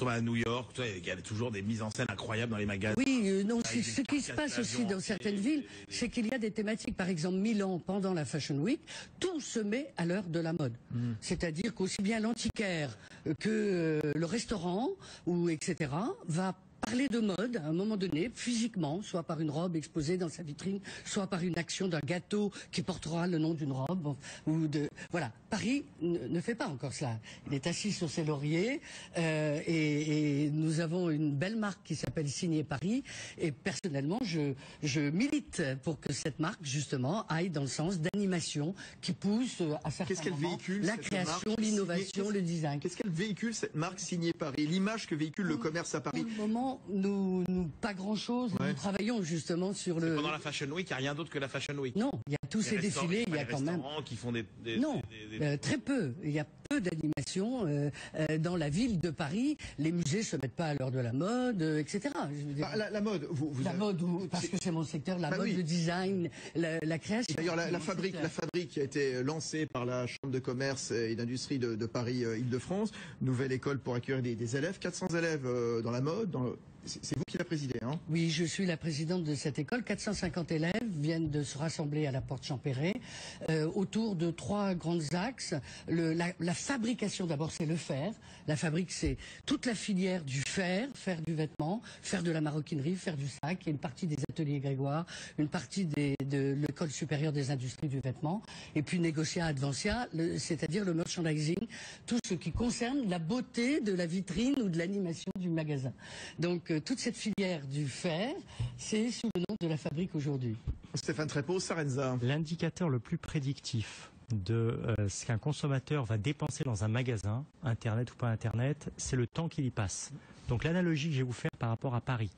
on va à New York, il y a toujours des mises en scène incroyables dans les magasins. Oui, non, ce qui se passe aussi dans certaines villes, c'est qu'il y a des thématiques. Par exemple, Milan, pendant la Fashion Week, tout se met à l'heure de la mode. C'est-à-dire qu'aussi bien l'antiquaire que le restaurant, etc., va parler de mode à un moment donné, physiquement, soit par une robe exposée dans sa vitrine, soit par une action d'un gâteau qui portera le nom d'une robe, ou de... Voilà. Paris ne fait pas encore cela. Il est assis sur ses lauriers, et nous avons une belle marque qui s'appelle Signé Paris, et personnellement, je milite pour que cette marque, justement, aille dans le sens d'animation qui pousse à certains moments la création, l'innovation, le design. Qu'est-ce qu'elle véhicule, cette marque Signé Paris? L'image que véhicule le commerce à Paris? Pour le moment, nous pas grand-chose. Ouais. Nous travaillons justement sur le... Pendant la Fashion Week, il n'y a rien d'autre que la Fashion Week. Non, il y a tous ces défilés, il y a quand même... qui font des Non, très peu. Il y a peu d'animation dans la ville de Paris. Les musées se mettent pas à l'heure de la mode, etc. Je veux dire, La mode, la mode, parce que c'est mon secteur, la mode, oui. le design, la création. D'ailleurs, la fabrique qui a été lancée par la Chambre de commerce et d'industrie de Paris Île-de-France, nouvelle école pour accueillir des élèves, 400 élèves dans la mode. C'est vous qui la présidez, hein? Oui, je suis la présidente de cette école. 450 élèves viennent de se rassembler à la Porte Champéret autour de 3 grands axes. La fabrication, d'abord, c'est le fer. La fabrique, c'est toute la filière du fer du vêtement, faire de la maroquinerie, faire du sac. Il y a une partie des ateliers Grégoire, une partie de l'école supérieure des industries du vêtement, et puis Négocia Advancia, c'est-à-dire le merchandising, tout ce qui concerne la beauté de la vitrine ou de l'animation du magasin. Donc, toute cette filière du fer, c'est sous le nom de la fabrique aujourd'hui. Stéphane Trépeau, Sarenza. L'indicateur le plus prédictif de ce qu'un consommateur va dépenser dans un magasin, Internet ou pas Internet, c'est le temps qu'il y passe. Donc l'analogie que je vais vous faire par rapport à Paris.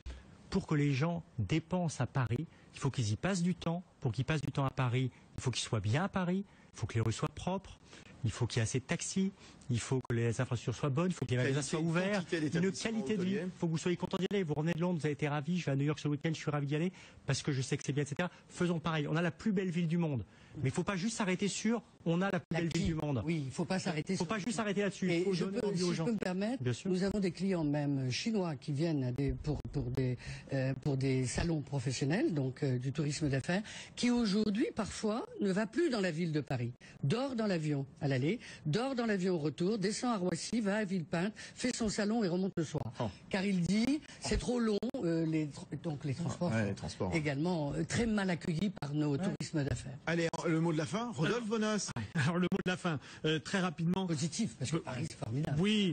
Pour que les gens dépensent à Paris, il faut qu'ils y passent du temps. Pour qu'ils passent du temps à Paris, il faut qu'ils soient bien à Paris, il faut que les rues soient propres, il faut qu'il y ait assez de taxis, il faut que les infrastructures soient bonnes, il faut que les magasins soient ouverts, une qualité de vie, il faut que vous soyez content d'y aller. Vous revenez de Londres, vous avez été ravis, je vais à New York ce week-end, je suis ravi d'y aller, parce que je sais que c'est bien, etc. Faisons pareil, on a la plus belle ville du monde. Mais il ne faut pas juste s'arrêter sur on a la plus belle ville du monde. Oui, il ne faut pas s'arrêter sur... Il ne faut pas juste s'arrêter là-dessus, il faut donner envie aux gens. Si je peux me permettre, nous avons des clients même chinois qui viennent pour des salons professionnels, donc du tourisme d'affaires, qui aujourd'hui, parfois, ne va plus dans la ville de Paris, dort dans l'avion à l'aller, dort dans l'avion au retour, descend à Roissy, va à Villepinte, fait son salon et remonte le soir. Oh. Car il dit, c'est trop long, donc les transports sont également très mal accueillis par nos tourismes d'affaires. Allez, le mot de la fin, Rodolphe Bonas. Alors le mot de la fin, très rapidement. Positif, parce que Paris c'est formidable. Oui,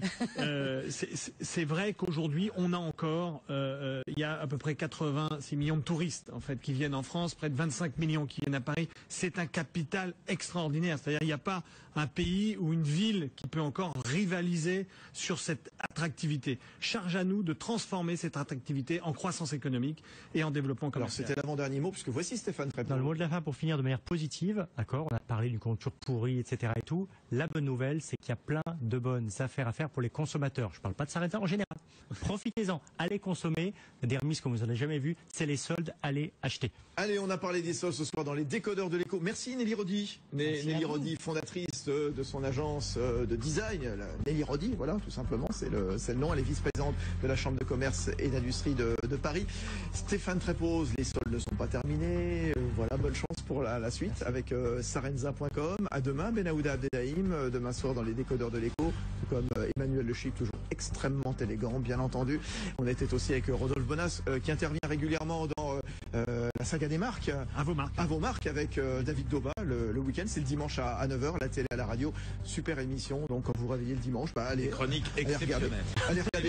c'est vrai qu'aujourd'hui on a encore, il y a à peu près 86 millions de touristes en fait qui viennent en France, près de 25 millions qui viennent à Paris. C'est un capital extraordinaire. C'est-à-dire il n'y a pas un pays ou une ville qui peut encore rivaliser sur cette attractivité. Charge à nous de transformer cette attractivité en croissance économique et en développement commercial. Alors c'était l'avant-dernier mot, puisque voici Stéphane Trépeau. Dans le mot de la fin, pour finir de manière positive, d'accord, on a parlé d'une conjoncture pourrie, etc. et tout. La bonne nouvelle, c'est qu'il y a plein de bonnes affaires à faire pour les consommateurs. Je ne parle pas de Sarenza en général. Profitez-en, allez consommer. Des remises comme vous n'en avez jamais vu, c'est les soldes, allez acheter. Allez, on a parlé des soldes ce soir dans les décodeurs de l'écho. Merci Nelly Rodi. Nelly Rodi, fondatrice de son agence de design, Nelly Rodi, voilà, tout simplement, c'est le nom. Elle est vice-présidente de la Chambre de commerce et d'industrie de Paris. Stéphane Trépeau, les soldes ne sont pas terminés. Voilà, bonne chance pour la suite avec sarenza.com. À demain, Benaouda Abdelhaim, demain soir dans les décodeurs de l'écho, tout comme Emmanuel Le Chip, toujours extrêmement élégant, bien entendu. On était aussi avec Rodolphe Bonas, qui intervient régulièrement dans la saga des marques. À vos marques avec David Doba, le week-end, c'est le dimanche à 9h, la télé, à la radio. Super émission, donc quand vous réveillez le dimanche, allez, allez regarder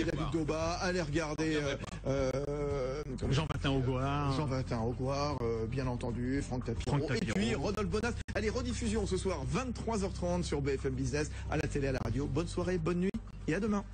David Doba, allez regarder Jean-Vatin Augoire, bien entendu, Franck Tapiro, et puis Rodolphe Bonas. Allez, rediffusion ce soir, 23h30 sur BFM Business, à la télé, à la radio. Bonne soirée, bonne nuit et à demain.